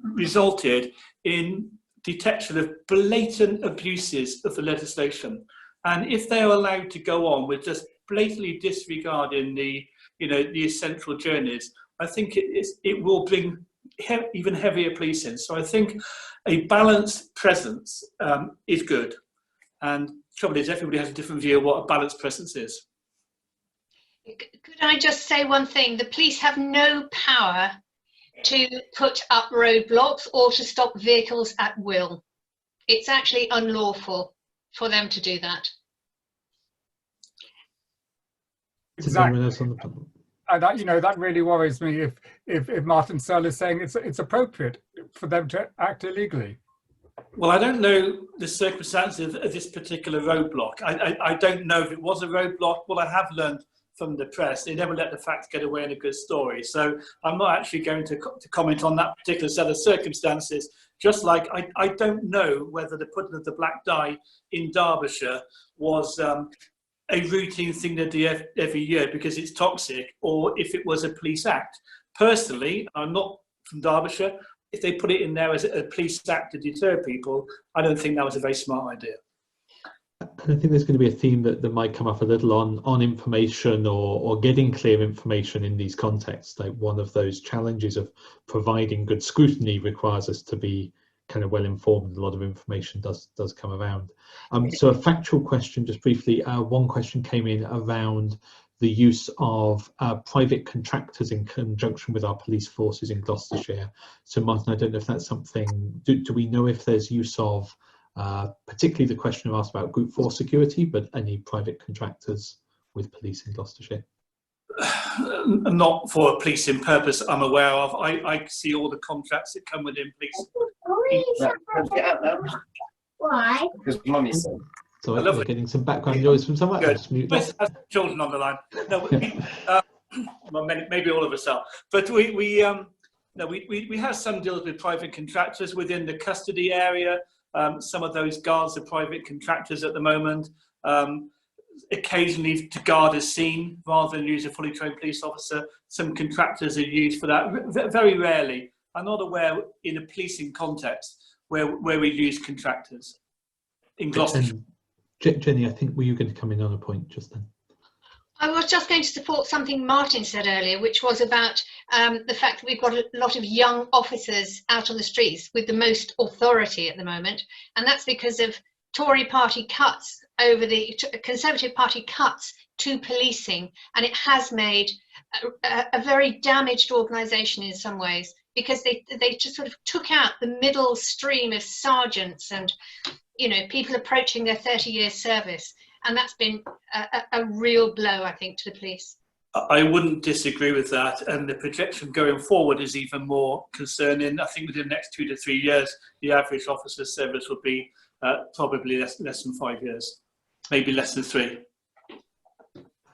resulted in detection of blatant abuses of the legislation. And if they are allowed to go on with just blatantly disregarding the essential journeys, I think it will bring even heavier policing. So I think a balanced presence is good. And the trouble is, everybody has a different view of what a balanced presence is. Could I just say one thing? The police have no power to put up roadblocks or to stop vehicles at will. It's actually unlawful for them to do that. Exactly. And that really worries me if Martin Surl is saying it's appropriate for them to act illegally. Well, I don't know the circumstances of this particular roadblock. I don't know if it was a roadblock. What I have learned from the press, they never let the facts get away in a good story. So I'm not actually going to comment on that particular set of circumstances. Just like I don't know whether the putting of the black dye in Derbyshire was a routine thing they do every year because it's toxic, or if it was a police act. Personally, I'm not from Derbyshire. If they put it in there as a police act to deter people, I don't think that was a very smart idea. And I think there's going to be a theme that might come up a little on information or getting clear information in these contexts. Like, one of those challenges of providing good scrutiny requires us to be kind of well informed. A lot of information does come around. So a factual question, just briefly. One question came in around the use of private contractors in conjunction with our police forces in Gloucestershire. So Martin, I don't know if that's something, do we know if there's use of, particularly the question asked about group force security, but any private contractors with police in Gloucestershire? Not for a policing purpose I'm aware of. I see all the contracts that come within police. Why? Because Mummy said. So we're getting some background noise from someone else. Has children on the line. No, well, maybe all of us are. But we have some deals with private contractors within the custody area. Some of those guards are private contractors at the moment. Occasionally, to guard a scene rather than use a fully trained police officer, some contractors are used for that. Very rarely. I'm not aware in a policing context where we use contractors in Gloucestershire. Jenny, I think were you going to come in on a point just then? I was just going to support something Martin said earlier, which was about the fact that we've got a lot of young officers out on the streets with the most authority at the moment. And that's because of Tory party cuts over the Conservative Party cuts to policing. And it has made a very damaged organisation in some ways, because they just sort of took out the middle stream of sergeants and, people approaching their 30 years service. And that's been a real blow, I think, to the police. I wouldn't disagree with that. And the projection going forward is even more concerning. I think within the next 2 to 3 years, the average officer's service will be probably less than 5 years, maybe less than 3.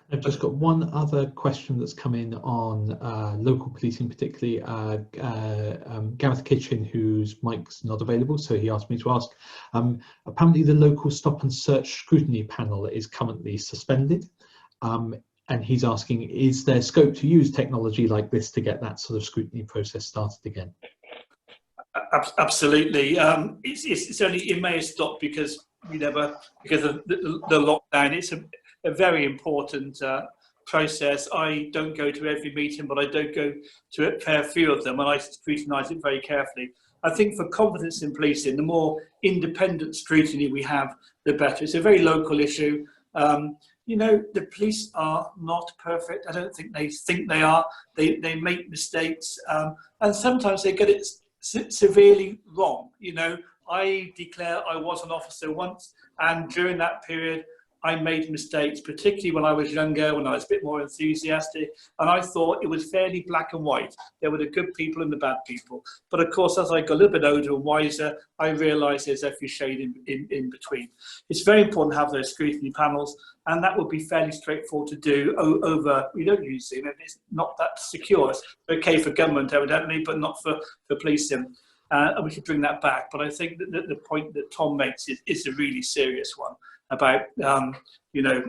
I've just got one other question that's come in on local policing, particularly Gareth Kitchen, whose mic's not available, so he asked me to ask. Apparently the local stop and search scrutiny panel is currently suspended, and he's asking, is there scope to use technology like this to get that sort of scrutiny process started again? Absolutely. It's only, it may have stopped because of the lockdown. It's a very important process. I don't go to every meeting, but I do go to a fair few of them, and I scrutinise it very carefully. I think for confidence in policing, the more independent scrutiny we have, the better. It's a very local issue. The police are not perfect. I don't think they are. They make mistakes, and sometimes they get it severely wrong. I declare I was an officer once, and during that period, I made mistakes, particularly when I was younger, when I was a bit more enthusiastic, and I thought it was fairly black and white. There were the good people and the bad people. But of course, as I got a little bit older and wiser, I realised there's every shade in between. It's very important to have those scrutiny panels, and that would be fairly straightforward to do over, we don't use Zoom, it's not that secure. It's okay for government evidently, but not for policing. And we should bring that back. But I think that the point that Tom makes is a really serious one about, you know,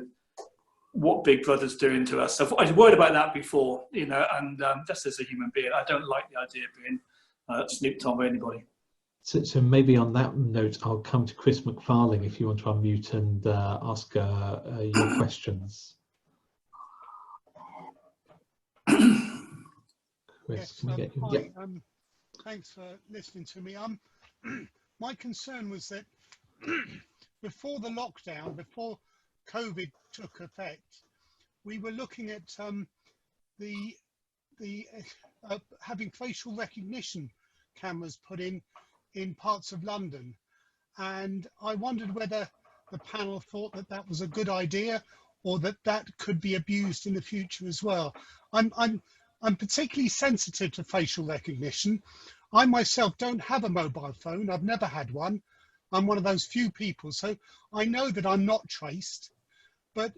what Big Brother's doing to us. So I was worried about that before, you know, and just as a human being, I don't like the idea of being snooped on by anybody. So maybe on that note, I'll come to Chris McFarling if you want to unmute and ask your questions. Chris, Yes, can we get you? hi, Yep. Thanks for listening to me. My concern was that before the lockdown, before COVID took effect, we were looking at having facial recognition cameras put in parts of London, and I wondered whether the panel thought that that was a good idea, or that could be abused in the future as well. I'm particularly sensitive to facial recognition. I myself don't have a mobile phone. I've never had one. I'm one of those few people, so I know that I'm not traced. But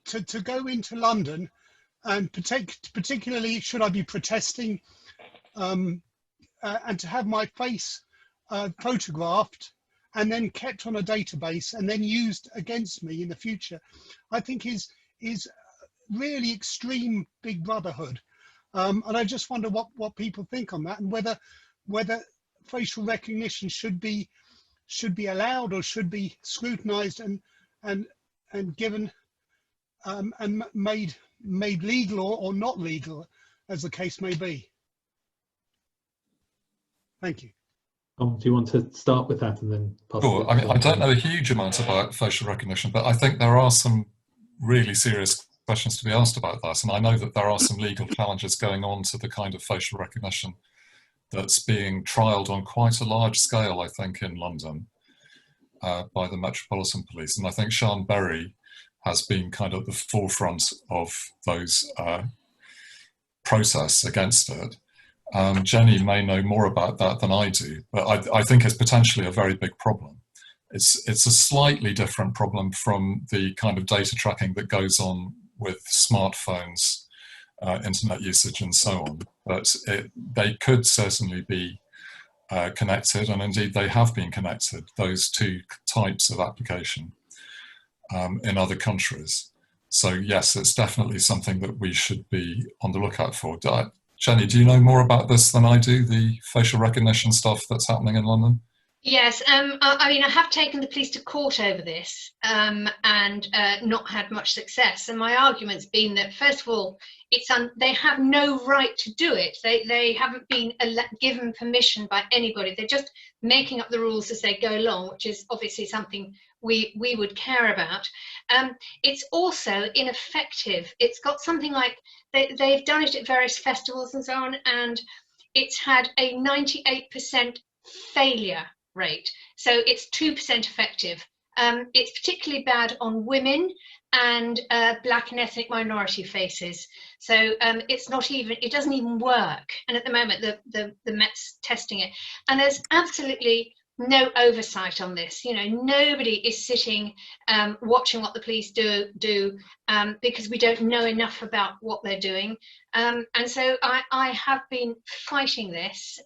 to go into London, and particularly should I be protesting, and to have my face photographed and then kept on a database and then used against me in the future, I think is really extreme Big Brotherhood. And I just wonder what people think on that, and whether facial recognition should be allowed or should be scrutinized and given and made legal or not legal, as the case may be. Thank you. Do you want to start with that and then pass Sure. it? I mean, I don't know a huge amount about facial recognition, but I think there are some really serious questions to be asked about that. And I know that there are some legal challenges going on to the kind of facial recognition that's being trialled on quite a large scale, I think, in London by the Metropolitan Police. And I think Sian Berry has been kind of at the forefront of those protests against it. Jenny may know more about that than I do, but I think it's potentially a very big problem. It's a slightly different problem from the kind of data tracking that goes on with smartphones, internet usage and so on, but they could certainly be connected, and indeed they have been connected, those two types of application in other countries. So yes, it's definitely something that we should be on the lookout for. Jenny, do you know more about this than I do, the facial recognition stuff that's happening in London? Yes, I mean, I have taken the police to court over this and not had much success. And my argument's been that, first of all, they have no right to do it. They haven't been given permission by anybody. They're just making up the rules as they go along, which is obviously something we would care about. It's also ineffective. It's got something like, they've done it at various festivals and so on, and it's had a 98% failure rate. So it's 2% effective. It's particularly bad on women and black and ethnic minority faces. So it's not even, it doesn't even work. And at the moment, the Met's testing it. And there's absolutely no oversight on this. You know, nobody is sitting watching what the police do because we don't know enough about what they're doing. And so I have been fighting this,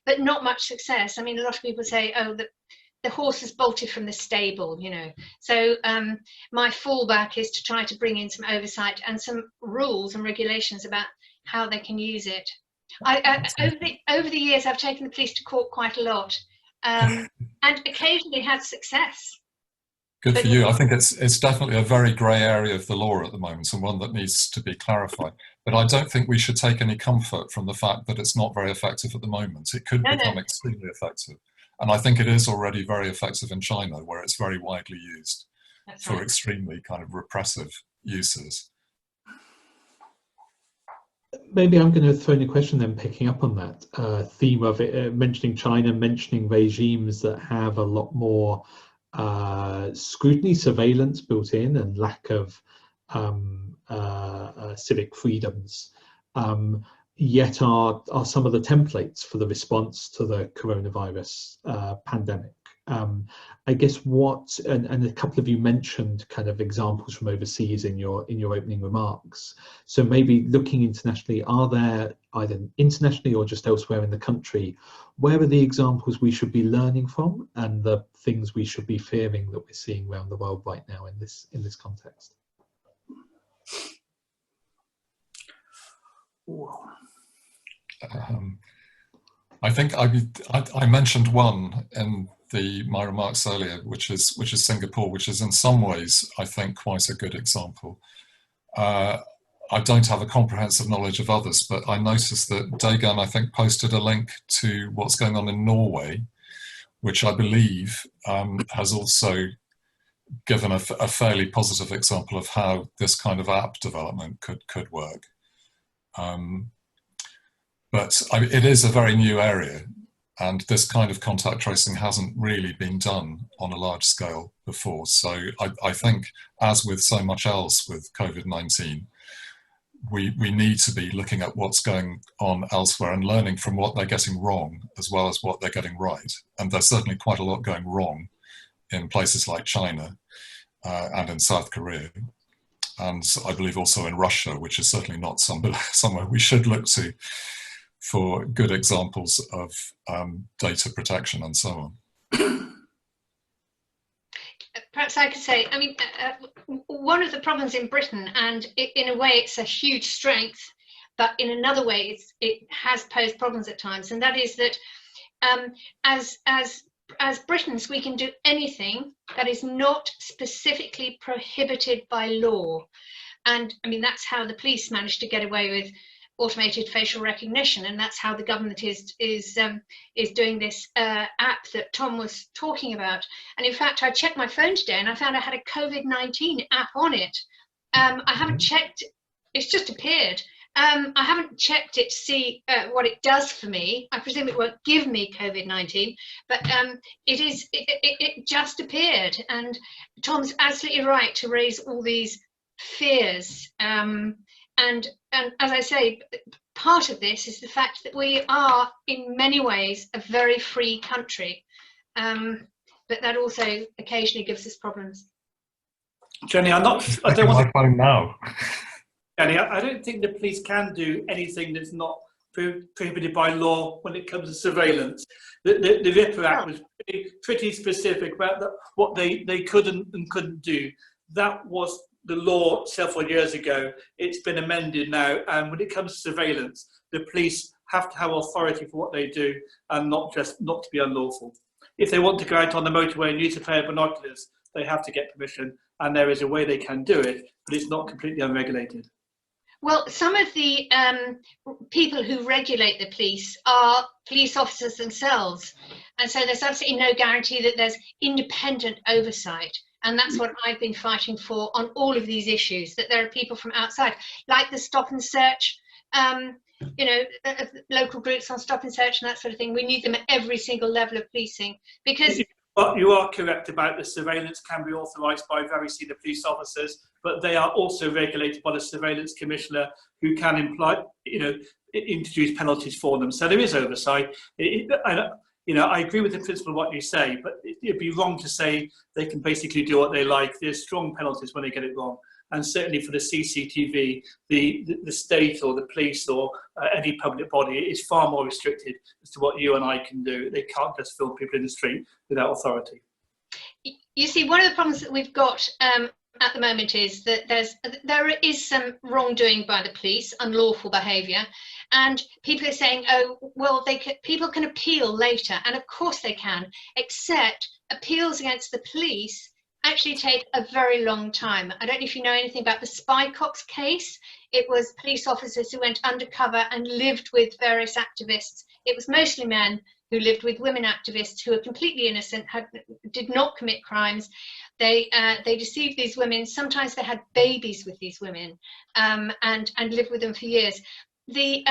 but not much success. I mean, a lot of people say, oh, the horse has bolted from the stable, you know. So my fallback is to try to bring in some oversight and some rules and regulations about how they can use it. Over the years, I've taken the police to court quite a lot. And occasionally had success. Good for you. I think it's definitely a very grey area of the law at the moment, and one that needs to be clarified. But I don't think we should take any comfort from the fact that it's not very effective at the moment. It could become extremely effective. And I think it is already very effective in China, where it's very widely used for extremely kind of repressive uses. Maybe I'm going to throw in a question then, picking up on that theme of it, mentioning China, mentioning regimes that have a lot more scrutiny, surveillance built in, and lack of civic freedoms, yet are some of the templates for the response to the coronavirus pandemic. I guess and a couple of you mentioned kind of examples from overseas in your opening remarks. So maybe looking internationally, are there either internationally or just elsewhere in the country, where are the examples we should be learning from and the things we should be fearing that we're seeing around the world right now in this context? I think I mentioned one in my remarks earlier, which is Singapore, which is in some ways, I think, quite a good example. I don't have a comprehensive knowledge of others, but I noticed that Dagan, I think, posted a link to what's going on in Norway, which I believe has also given a fairly positive example of how this kind of app development could work. But it is a very new area, and this kind of contact tracing hasn't really been done on a large scale before. So I think, as with so much else with COVID-19, we need to be looking at what's going on elsewhere and learning from what they're getting wrong as well as what they're getting right. And there's certainly quite a lot going wrong in places like China and in South Korea. And I believe also in Russia, which is certainly not somewhere we should look to for good examples of data protection and so on. Perhaps I could say, I mean, one of the problems in Britain, and in a way it's a huge strength, but in another way it has posed problems at times, and that is that as Britons we can do anything that is not specifically prohibited by law. And I mean, that's how the police managed to get away with automated facial recognition, and that's how the government is doing this app that Tom was talking about. And in fact, I checked my phone today and I found I had a COVID-19 app on it. I haven't checked, it's just appeared. I haven't checked it to see what it does for me. I presume it won't give me COVID-19, but it just appeared. And Tom's absolutely right to raise all these fears. And as I say, part of this is the fact that we are, in many ways, a very free country, but that also occasionally gives us problems. Jenny, I don't want my phone now. Jenny, I don't think the police can do anything that's not prohibited by law when it comes to surveillance. The Ripper Act was pretty specific about what they could and couldn't do. That was the law several years ago. It's been amended now, and when it comes to surveillance, the police have to have authority for what they do and not to be unlawful. If they want to go out on the motorway and use a pair of binoculars, they have to get permission, and there is a way they can do it, but it's not completely unregulated. Well, some of the people who regulate the police are police officers themselves, and so there's absolutely no guarantee that there's independent oversight. And that's what I've been fighting for on all of these issues, that there are people from outside, like the stop and search, local groups on stop and search and that sort of thing. We need them at every single level of policing, because... You are correct about the surveillance can be authorised by very senior police officers, but they are also regulated by the surveillance commissioner, who can introduce penalties for them. So there is oversight. I agree with the principle of what you say, but it'd be wrong to say they can basically do what they like. There's strong penalties when they get it wrong. And certainly for the CCTV, the state or the police or any public body is far more restricted as to what you and I can do. They can't just film people in the street without authority. You see, one of the problems that we've got at the moment is that there is some wrongdoing by the police, unlawful behaviour, and people are saying, oh, well, people can appeal later, and of course they can, except appeals against the police actually take a very long time. I don't know if you know anything about the Spycox case. It was police officers who went undercover and lived with various activists. It was mostly men who lived with women activists who were completely innocent, did not commit crimes. They deceived these women. Sometimes they had babies with these women and lived with them for years. the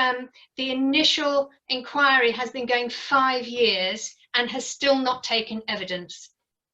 initial inquiry has been going 5 years and has still not taken evidence.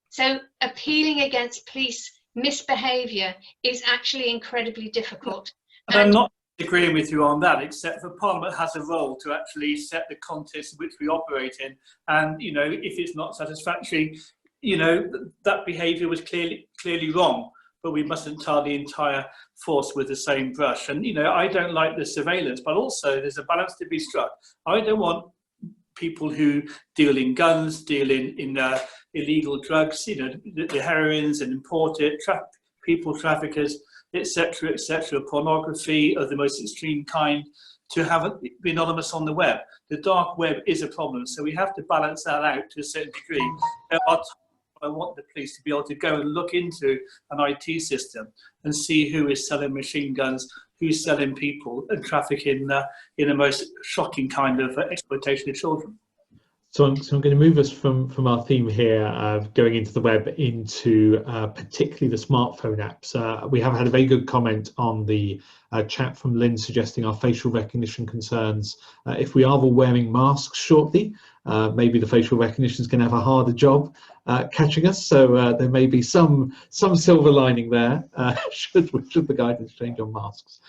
So appealing against police misbehaviour is actually incredibly difficult. And I'm not agreeing with you on that, except for Parliament has a role to actually set the context in which we operate in. And, you know, if it's not satisfactory, you know, that behaviour was clearly wrong, but we mustn't tar the entire force with the same brush. And, you know, I don't like the surveillance, but also there's a balance to be struck. I don't want people who deal in guns, deal in illegal drugs, you know, the heroines and import it, people traffickers, etc., pornography of the most extreme kind, to be anonymous on the web. The dark web is a problem, so we have to balance that out to a certain degree. There are times I want the police to be able to go and look into an IT system and see who is selling machine guns, who's selling people, and trafficking in the most shocking kind of exploitation of children. So I'm going to move us from our theme here of going into the web into particularly the smartphone apps. We have had a very good comment on the chat from Lynn suggesting our facial recognition concerns. If we are all wearing masks shortly, maybe the facial recognition is going to have a harder job catching us. So there may be some silver lining there should the guidance change on masks.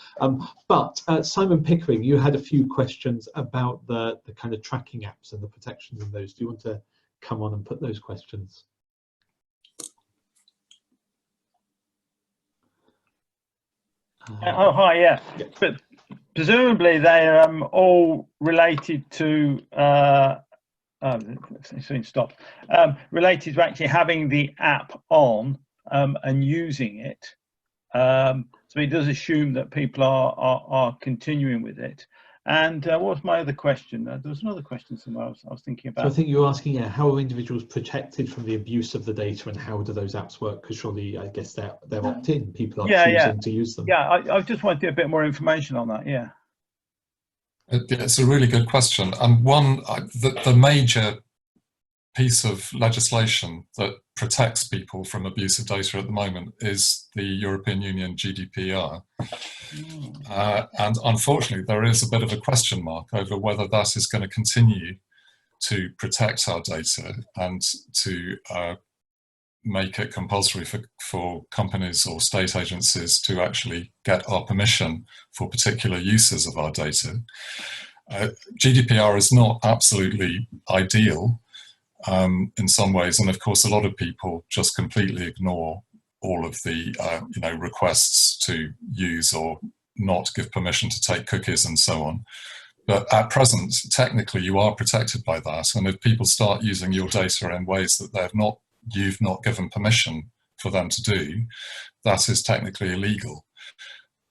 But Simon Pickering, you had a few questions about the kind of tracking apps and the protections in those. Do you want to come on and put those questions? Oh, hi, yeah. But presumably they're all related to soon stopped. Related to actually having the app on and using it. So he does assume that people are continuing with it. And what was my other question? There was another question somewhere I was thinking about. So I think you were asking, yeah, how are individuals protected from the abuse of the data, and how do those apps work? Because surely, I guess they're opt-in. People are choosing to use them. Yeah, I just wanted to get a bit more information on that. Yeah. It's a really good question. And the major piece of legislation that protects people from abuse of data at the moment is the European Union GDPR. And unfortunately, there is a bit of a question mark over whether that is going to continue to protect our data and to make it compulsory for companies or state agencies to actually get our permission for particular uses of our data. GDPR is not absolutely ideal in some ways, and of course a lot of people just completely ignore all of the requests to use or not give permission to take cookies and so on. But at present, technically you are protected by that, and if people start using your data in ways that you've not given permission for them to do, that is technically illegal.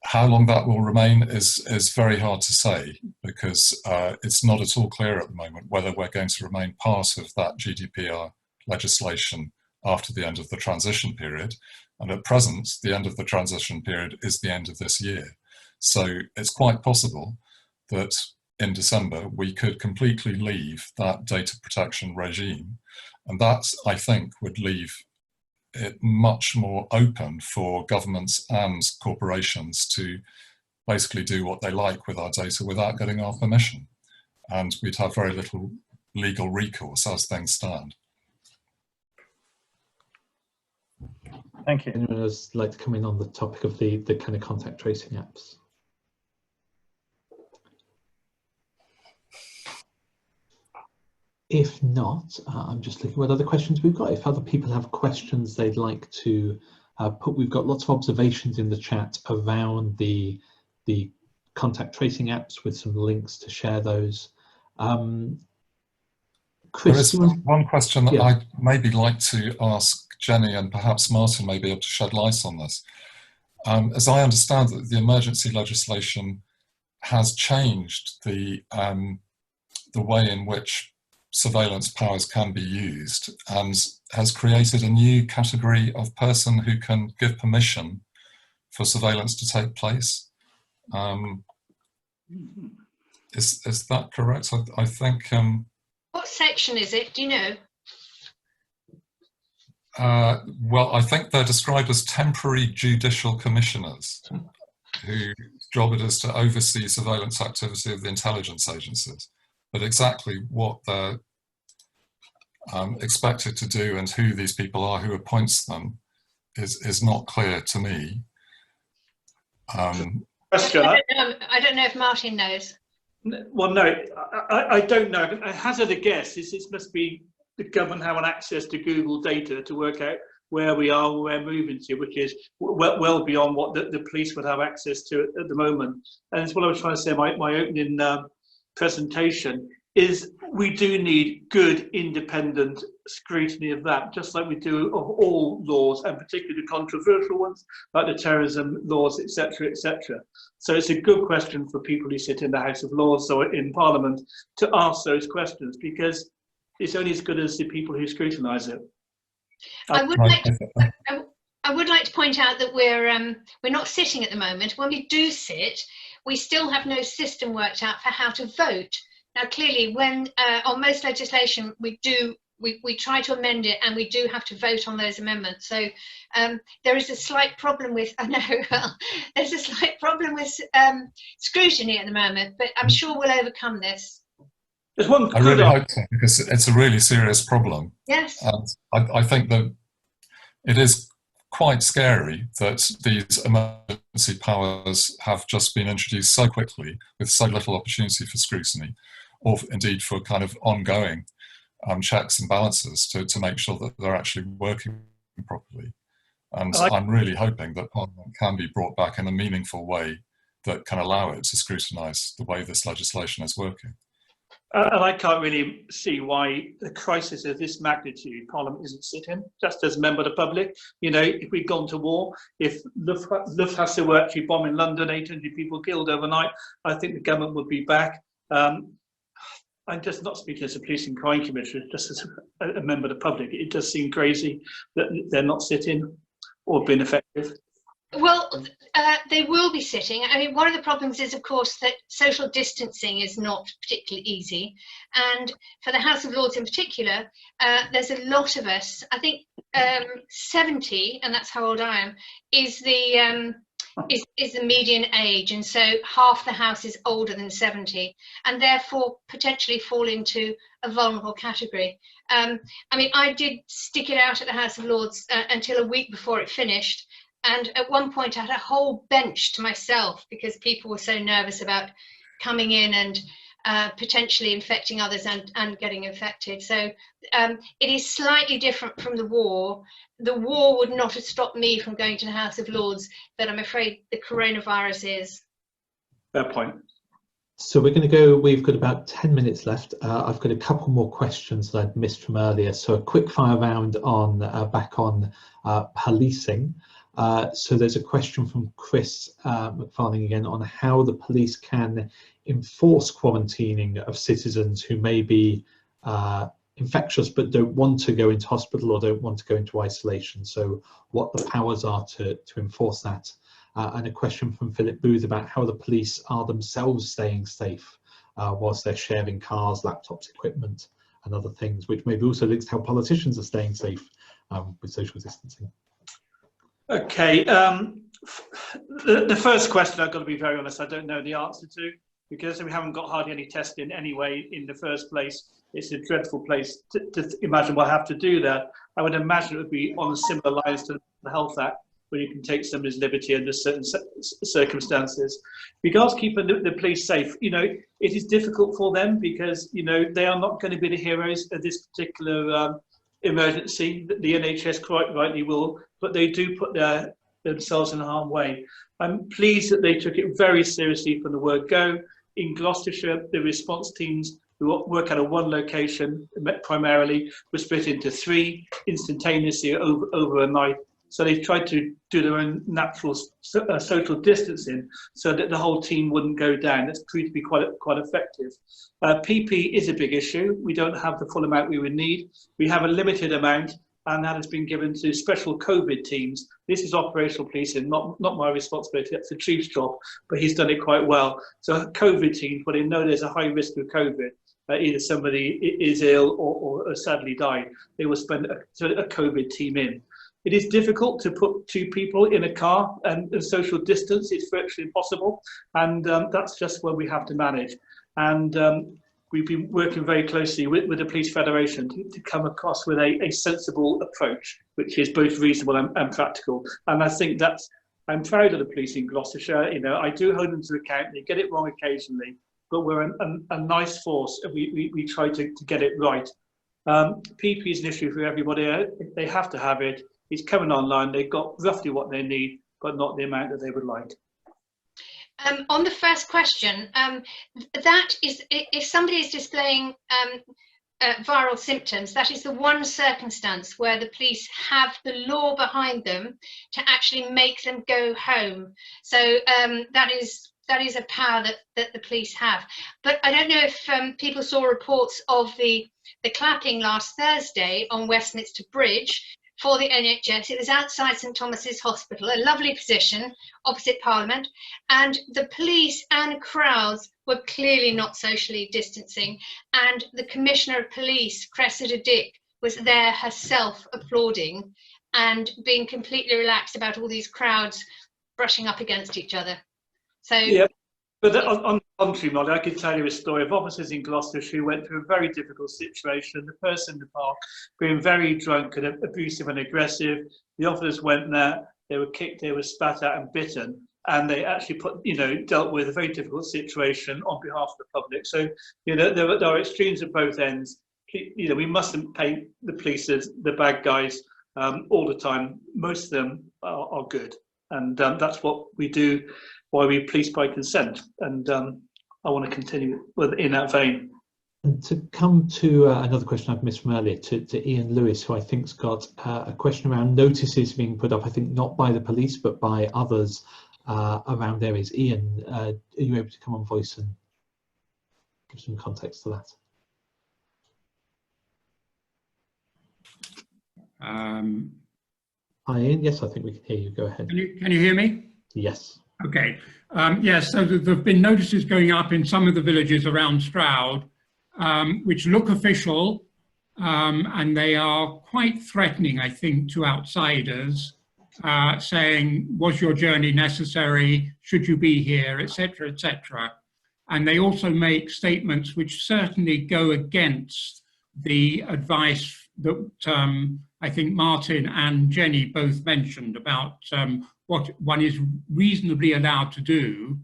How long that will remain is very hard to say, because it's not at all clear at the moment whether we're going to remain part of that GDPR legislation after the end of the transition period. And at present, the end of the transition period is the end of this year. So it's quite possible that in December we could completely leave that data protection regime. And that, I think, would leave it much more open for governments and corporations to basically do what they like with our data without getting our permission. And we'd have very little legal recourse as things stand. Thank you. Anyone else like to come in on the topic of the kind of contact tracing apps? If not, I'm just looking what other questions we've got. If other people have questions they'd like to put, we've got lots of observations in the chat around the contact tracing apps with some links to share those. Chris, there is one question that I'd maybe like to ask Jenny, and perhaps Martin may be able to shed light on this. As I understand it, the emergency legislation has changed the way in which surveillance powers can be used, and has created a new category of person who can give permission for surveillance to take place. Is that correct? I think. What section is it? Do you know? Well, I think they're described as temporary judicial commissioners. whose job it is to oversee surveillance activity of the intelligence agencies. But exactly what they're expected to do and who these people are who appoints them is not clear to me. Question. I don't know if Martin knows. Well, no, I don't know. I hazard a guess. It must be the government having access to Google data to work out where we are, where we're moving to, which is well beyond what the police would have access to at the moment. And it's what I was trying to say in my opening presentation, is we do need good independent scrutiny of that, just like we do of all laws, and particularly the controversial ones like the terrorism laws, etc., etc. So it's a good question for people who sit in the House of Lords or in Parliament to ask those questions, because it's only as good as the people who scrutinise it. I would like to point out that we're not sitting at the moment. When we do sit, we still have no system worked out for how to vote. Now, clearly, when on most legislation we try to amend it, and we do have to vote on those amendments. So there is a slight problem with there's a slight problem with scrutiny at the moment, but I'm sure we'll overcome this. I really hope so, because it's a really serious problem. Yes. And I think that it is quite scary that these emergency powers have just been introduced so quickly with so little opportunity for scrutiny, or indeed for kind of ongoing checks and balances to make sure that they're actually working properly. And I'm really hoping that Parliament can be brought back in a meaningful way that can allow it to scrutinise the way this legislation is working. And I can't really see why a crisis of this magnitude Parliament isn't sitting, just as a member of the public. You know, if we'd gone to war, if Lufthansa were actually bombing London, 800 people killed overnight, I think the government would be back. I'm just not speaking as a police and crime commissioner, just as a member of the public. It does seem crazy that they're not sitting or being effective. Well, they will be sitting. I mean, one of the problems is, of course, that social distancing is not particularly easy. And for the House of Lords in particular, there's a lot of us. I think 70, and that's how old I am, is the median age. And so half the House is older than 70, and therefore potentially fall into a vulnerable category. I mean, I did stick it out at the House of Lords until a week before it finished. And at one point I had a whole bench to myself because people were so nervous about coming in and potentially infecting others and getting infected. So it is slightly different from the war. The war would not have stopped me from going to the House of Lords, but I'm afraid the coronavirus is. Fair point. So we're going to go, we've got about 10 minutes left. I've got a couple more questions that I'd missed from earlier. So a quick fire round on back on policing. So there's a question from Chris McFarling again on how the police can enforce quarantining of citizens who may be infectious but don't want to go into hospital or don't want to go into isolation. So what the powers are to enforce that. And a question from Philip Booth about how the police are themselves staying safe whilst they're sharing cars, laptops, equipment and other things, which maybe also links to how politicians are staying safe with social distancing. Okay, the first question, I've got to be very honest, I don't know the answer to, because we haven't got hardly any testing anyway in the first place. It's a dreadful place to imagine we'll have to do that. I would imagine it would be on similar lines to the Health Act, where you can take somebody's liberty under certain circumstances. Regards keeping the police safe, you know, it is difficult for them because, you know, they are not going to be the heroes of this particular emergency. The NHS quite rightly will, but they do put themselves in harm's way. I'm pleased that they took it very seriously from the word go. In Gloucestershire, the response teams who work out of one location primarily were split into 3 instantaneously over a night. So they tried to do their own natural social distancing so that the whole team wouldn't go down. That's proved to be quite effective. PP is a big issue. We don't have the full amount we would need. We have a limited amount, and that has been given to special COVID teams. This is operational policing, not my responsibility. That's the chief's job, but he's done it quite well. So COVID teams, when they know there's a high risk of COVID, either somebody is ill or sadly died, they will spend a COVID team in. It is difficult to put 2 people in a car and social distance. It's virtually impossible, and that's just what we have to manage. And we've been working very closely with the Police Federation to come across with a sensible approach, which is both reasonable and practical. And I think I'm proud of the police in Gloucestershire. You know, I do hold them to account. They get it wrong occasionally, but we're a nice force, and we try to get it right. PP is an issue for everybody. They have to have it. It's coming online. They've got roughly what they need, but not the amount that they would like. On the first question, that is, if somebody is displaying viral symptoms, that is the one circumstance where the police have the law behind them to actually make them go home. So that is a power that the police have. But I don't know if people saw reports of the clapping last Thursday on Westminster Bridge for the NHS. It was outside St Thomas's Hospital, a lovely position opposite Parliament, and the police and crowds were clearly not socially distancing, and the Commissioner of Police, Cressida Dick, was there herself applauding and being completely relaxed about all these crowds brushing up against each other. So yeah, but on the contrary, Molly, I could tell you a story of officers in Gloucestershire who went through a very difficult situation. The person in the park being very drunk and abusive and aggressive. The officers went there, they were kicked, they were spat at and bitten, and they actually dealt with a very difficult situation on behalf of the public. So, you know, there are extremes at both ends. You know, we mustn't paint the police as the bad guys all the time. Most of them are good, and that's what we do. Why we police by consent, and I want to continue in that vein. And to come to another question I've missed from earlier, to Ian Lewis, who I think's got a question around notices being put up, I think not by the police, but by others around areas. Ian, are you able to come on voice and give some context to that? Hi, Ian. Yes, I think we can hear you. Go ahead. Can you hear me? Yes. Okay. Yes, so there have been notices going up in some of the villages around Stroud, which look official, and they are quite threatening, I think, to outsiders, saying, was your journey necessary? Should you be here? Etc., etc. And they also make statements which certainly go against the advice that I think Martin and Jenny both mentioned about what one is reasonably allowed to do.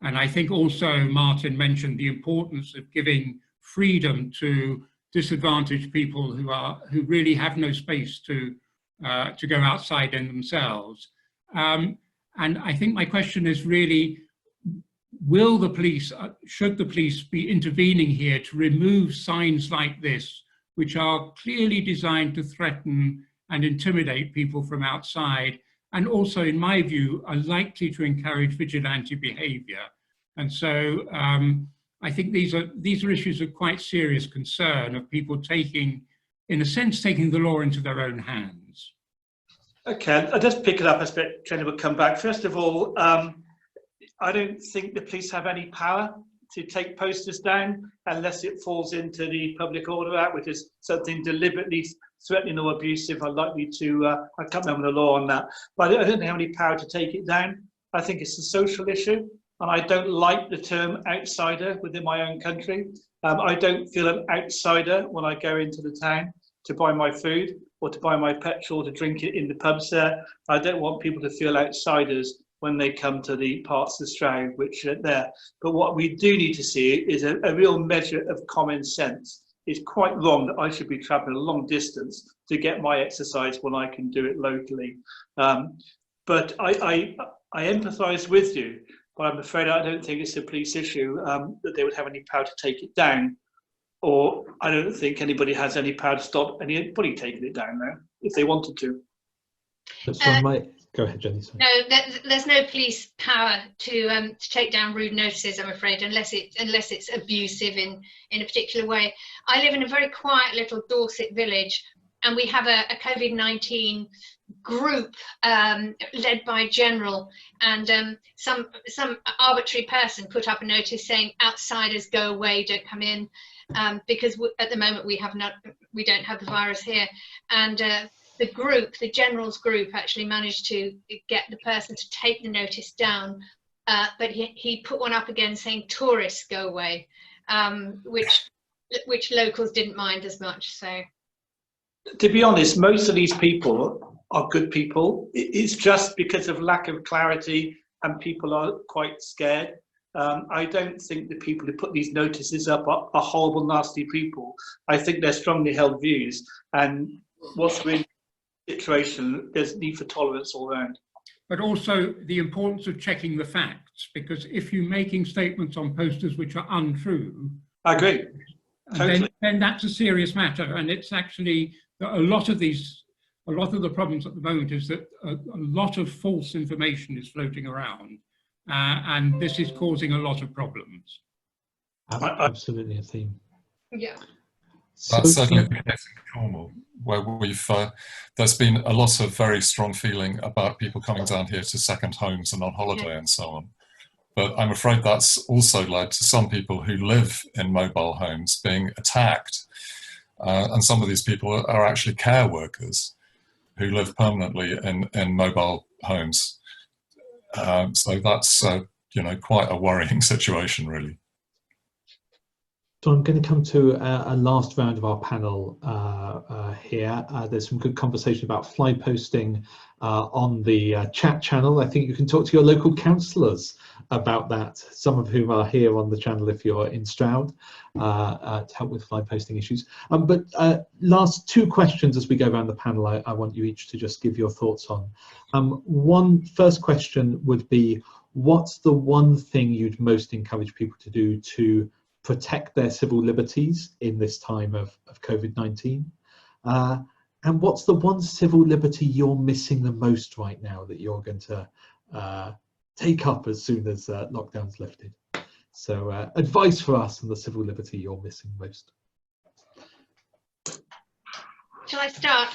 And I think also Martin mentioned the importance of giving freedom to disadvantaged people who really have no space to go outside in themselves. And I think my question is really, will the police, should the police be intervening here to remove signs like this, which are clearly designed to threaten and intimidate people from outside, and also, in my view, are likely to encourage vigilante behaviour? And so I think these are issues of quite serious concern, of people taking, in a sense, taking the law into their own hands. Okay, I'll just pick it up. I expect Jenny will come back. First of all, I don't think the police have any power to take posters down unless it falls into the Public Order Act, which is something deliberately threatening or abusive, are likely to, I can't remember the law on that, but I don't have any power to take it down. I think it's a social issue, and I don't like the term outsider within my own country. I don't feel an outsider when I go into the town to buy my food or to buy my petrol, to drink it in the pubs there. I don't want people to feel outsiders when they come to the parts of Stroud which are there. But what we do need to see is a real measure of common sense. It's quite wrong that I should be travelling a long distance to get my exercise when I can do it locally. But I empathise with you, but I'm afraid I don't think it's a police issue that they would have any power to take it down. Or I don't think anybody has any power to stop anybody taking it down now, if they wanted to. So go ahead, Jenny. Sorry. No, there's no police power to take down rude notices, I'm afraid, unless it's abusive in a particular way. I live in a very quiet little Dorset village, and we have a COVID-19 group led by General, and some arbitrary person put up a notice saying outsiders go away, don't come in, because at the moment we don't have the virus here. And the group, the generals group, actually managed to get the person to take the notice down, but he put one up again saying tourists go away, which locals didn't mind as much. So, to be honest, most of these people are good people. It's just because of lack of clarity and people are quite scared. I don't think the people who put these notices up are horrible, nasty people. I think they're strongly held views, and what's really the situation, there's need for tolerance all around. But also the importance of checking the facts, because if you're making statements on posters which are untrue, I agree. Totally. Then that's a serious matter. And it's actually a lot of the problems at the moment is that a lot of false information is floating around, and this is causing a lot of problems. Absolutely a theme. yeah. That's certainly the case in Cornwall, where there's been a lot of very strong feeling about people coming down here to second homes and on holiday and so on. But I'm afraid that's also led to some people who live in mobile homes being attacked. And some of these people are actually care workers who live permanently in mobile homes. So that's, quite a worrying situation, really. So I'm going to come to a last round of our panel here. There's some good conversation about fly posting on the chat channel. I think you can talk to your local councillors about that, some of whom are here on the channel if you're in Stroud, to help with fly posting issues. But last two questions as we go around the panel, I want you each to just give your thoughts on. First question would be, what's the one thing you'd most encourage people to do to protect their civil liberties in this time of COVID-19? And what's the one civil liberty you're missing the most right now that you're going to take up as soon as lockdown's lifted? So advice for us on the civil liberty you're missing most. Shall I start?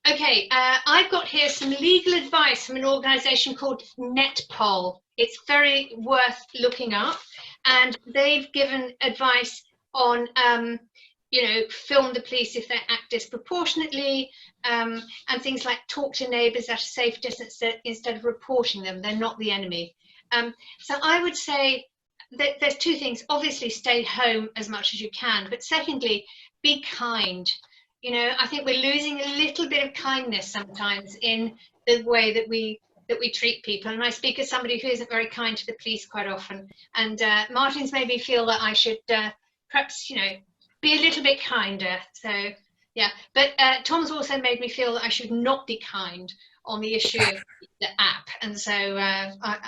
Okay, I've got here some legal advice from an organisation called NetPol. It's very worth looking up, and they've given advice on, film the police if they act disproportionately, and things like talk to neighbours at a safe distance instead of reporting them. They're not the enemy. So I would say that there's two things. Obviously, stay home as much as you can, but secondly, be kind. I think we're losing a little bit of kindness sometimes in the way that we treat people. And I speak as somebody who isn't very kind to the police quite often. And Martin's made me feel that I should perhaps, be a little bit kinder. So, yeah. But Tom's also made me feel that I should not be kind on the issue of the app. And so, I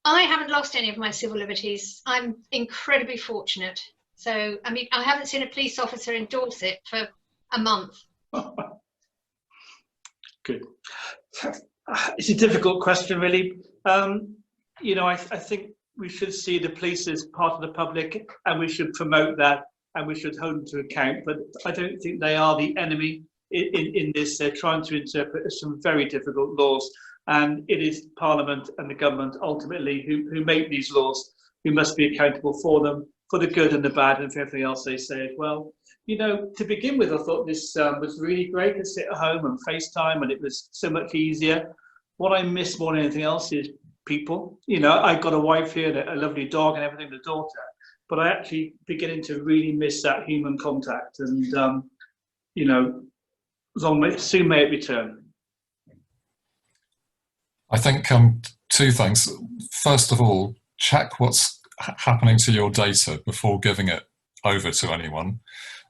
haven't lost any of my civil liberties. I'm incredibly fortunate. So, I mean, I haven't seen a police officer endorse it for a month. Good. It's a difficult question, really. I think we should see the police as part of the public, and we should promote that, and we should hold them to account. But I don't think they are the enemy in this. They're trying to interpret some very difficult laws, and it is Parliament and the government ultimately who make these laws, who must be accountable for them, for the good and the bad, and for everything else they say as well. To begin with, I thought this was really great to sit at home and FaceTime, and it was so much easier. What I miss more than anything else is people. I've got a wife here, and a lovely dog and everything, a daughter, but I actually beginning to really miss that human contact, and soon may it return. I think two things. First of all, check what's happening to your data before giving it over to anyone,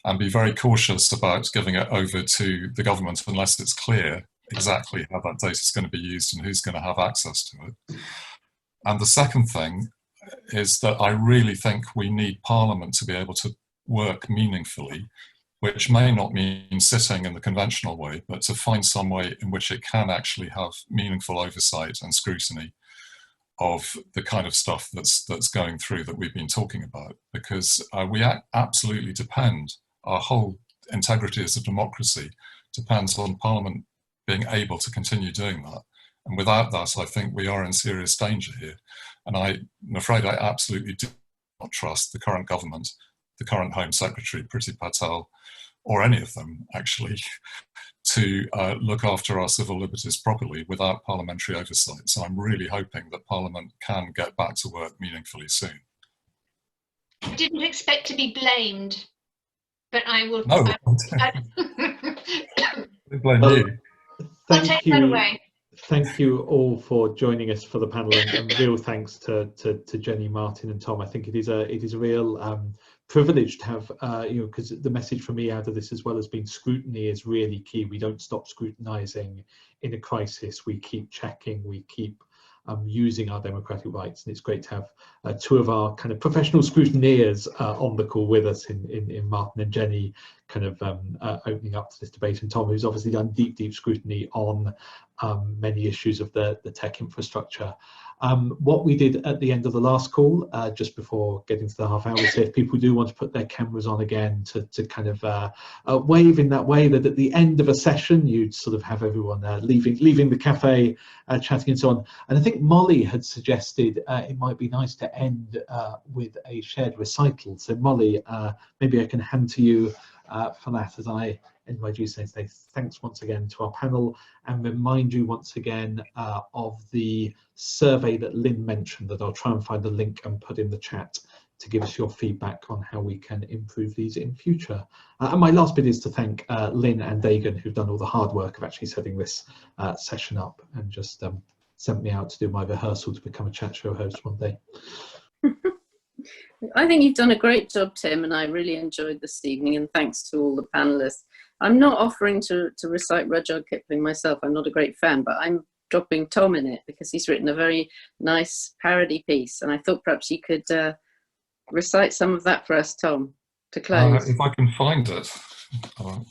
and be very cautious about giving it over to the government unless it's clear exactly how that data is going to be used and who's going to have access to it. And the second thing is that I really think we need Parliament to be able to work meaningfully, which may not mean sitting in the conventional way, but to find some way in which it can actually have meaningful oversight and scrutiny of the kind of stuff that's going through that we've been talking about, because we absolutely depend, our whole integrity as a democracy depends on Parliament being able to continue doing that. And without that, I think we are in serious danger here. And I'm afraid I absolutely do not trust the current government, the current Home Secretary, Priti Patel, or any of them actually, to look after our civil liberties properly without parliamentary oversight. So I'm really hoping that Parliament can get back to work meaningfully soon. I didn't expect to be blamed, but I will. No, I blame you. I'll take that away. Thank you all for joining us for the panel, and real thanks to Jenny, Martin, and Tom. I think it is a real privilege to have because the message for me out of this, as well as being scrutiny, is really key. We don't stop scrutinising in a crisis. We keep checking. We keep using our democratic rights, and it's great to have two of our kind of professional scrutineers on the call with us in Martin and Jenny, kind of opening up to this debate, and Tom, who's obviously done deep scrutiny on many issues of the tech infrastructure. What we did at the end of the last call, just before getting to the half hour, is if people do want to put their cameras on again to kind of wave in that way, that at the end of a session you'd sort of have everyone leaving the cafe, chatting and so on. And I think Molly had suggested it might be nice to end with a shared recital. So Molly, maybe I can hand to you for that, as I end my due say thanks once again to our panel, and remind you once again of the survey that Lynn mentioned, that I'll try and find the link and put in the chat to give us your feedback on how we can improve these in future. And my last bit is to thank Lynn and Dagan, who've done all the hard work of actually setting this session up, and just sent me out to do my rehearsal to become a chat show host one day. I think you've done a great job, Tim, and I really enjoyed this evening, and thanks to all the panellists. I'm not offering to recite Rudyard Kipling myself. I'm not a great fan, but I'm dropping Tom in it because he's written a very nice parody piece, and I thought perhaps you could recite some of that for us, Tom, to close. If I can find it, I'll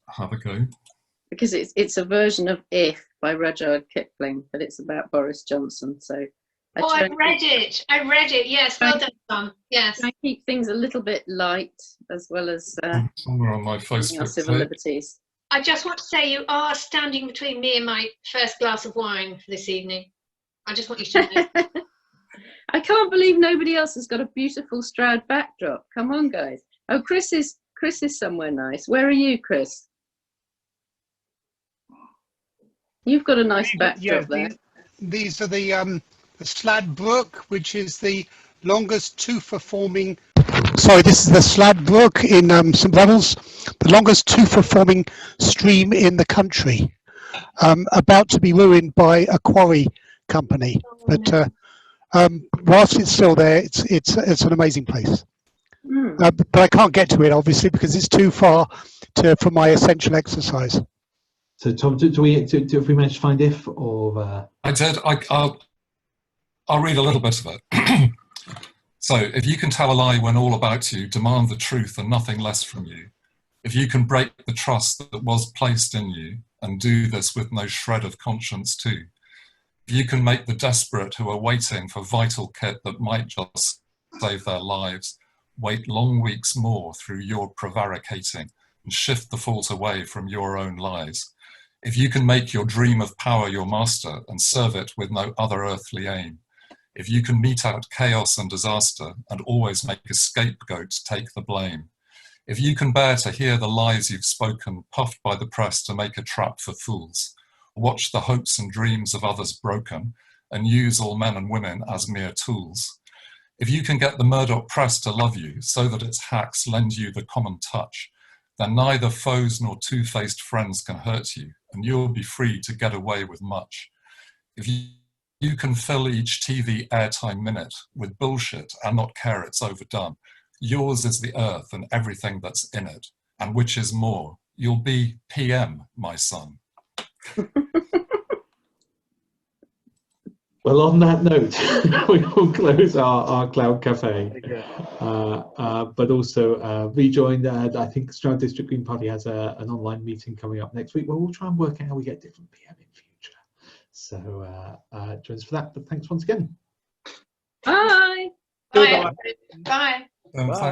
have a go. Because it's a version of If by Rudyard Kipling, but it's about Boris Johnson, so... I read it. Yes, well done, Tom. Yes. I keep things a little bit light, as well as somewhere on my Facebook civil liberties. I just want to say you are standing between me and my first glass of wine for this evening. I just want you to know. I can't believe nobody else has got a beautiful Stroud backdrop. Come on, guys. Oh, Chris is somewhere nice. Where are you, Chris? You've got a nice backdrop there. These are the Slad Brook, which is the longest two-performing. Sorry, this is the Slad Brook in St Levels, the longest two-performing stream in the country, about to be ruined by a quarry company. But whilst it's still there, it's an amazing place. But I can't get to it, obviously, because it's too far for my essential exercise. So, Tom, have we managed to find If, or? I did. I'll read a little bit of it. So, if you can tell a lie when all about you demand the truth and nothing less from you, if you can break the trust that was placed in you and do this with no shred of conscience too, if you can make the desperate who are waiting for vital kit that might just save their lives wait long weeks more through your prevaricating and shift the fault away from your own lies, if you can make your dream of power your master and serve it with no other earthly aim, if you can mete out chaos and disaster and always make a scapegoat take the blame, if you can bear to hear the lies you've spoken puffed by the press to make a trap for fools, watch the hopes and dreams of others broken and use all men and women as mere tools, if you can get the Murdoch press to love you so that its hacks lend you the common touch, then neither foes nor two-faced friends can hurt you, and you'll be free to get away with much. If you can fill each TV airtime minute with bullshit and not care it's overdone, yours is the earth and everything that's in it, and which is more, you'll be PM, my son. Well, on that note, we will close our Cloud Cafe, but also rejoin. I think Stroud District Green Party has an online meeting coming up next week where we'll try and work out how we get different PM in future. So join us for that, but thanks once again. Bye. Bye. Bye. Bye.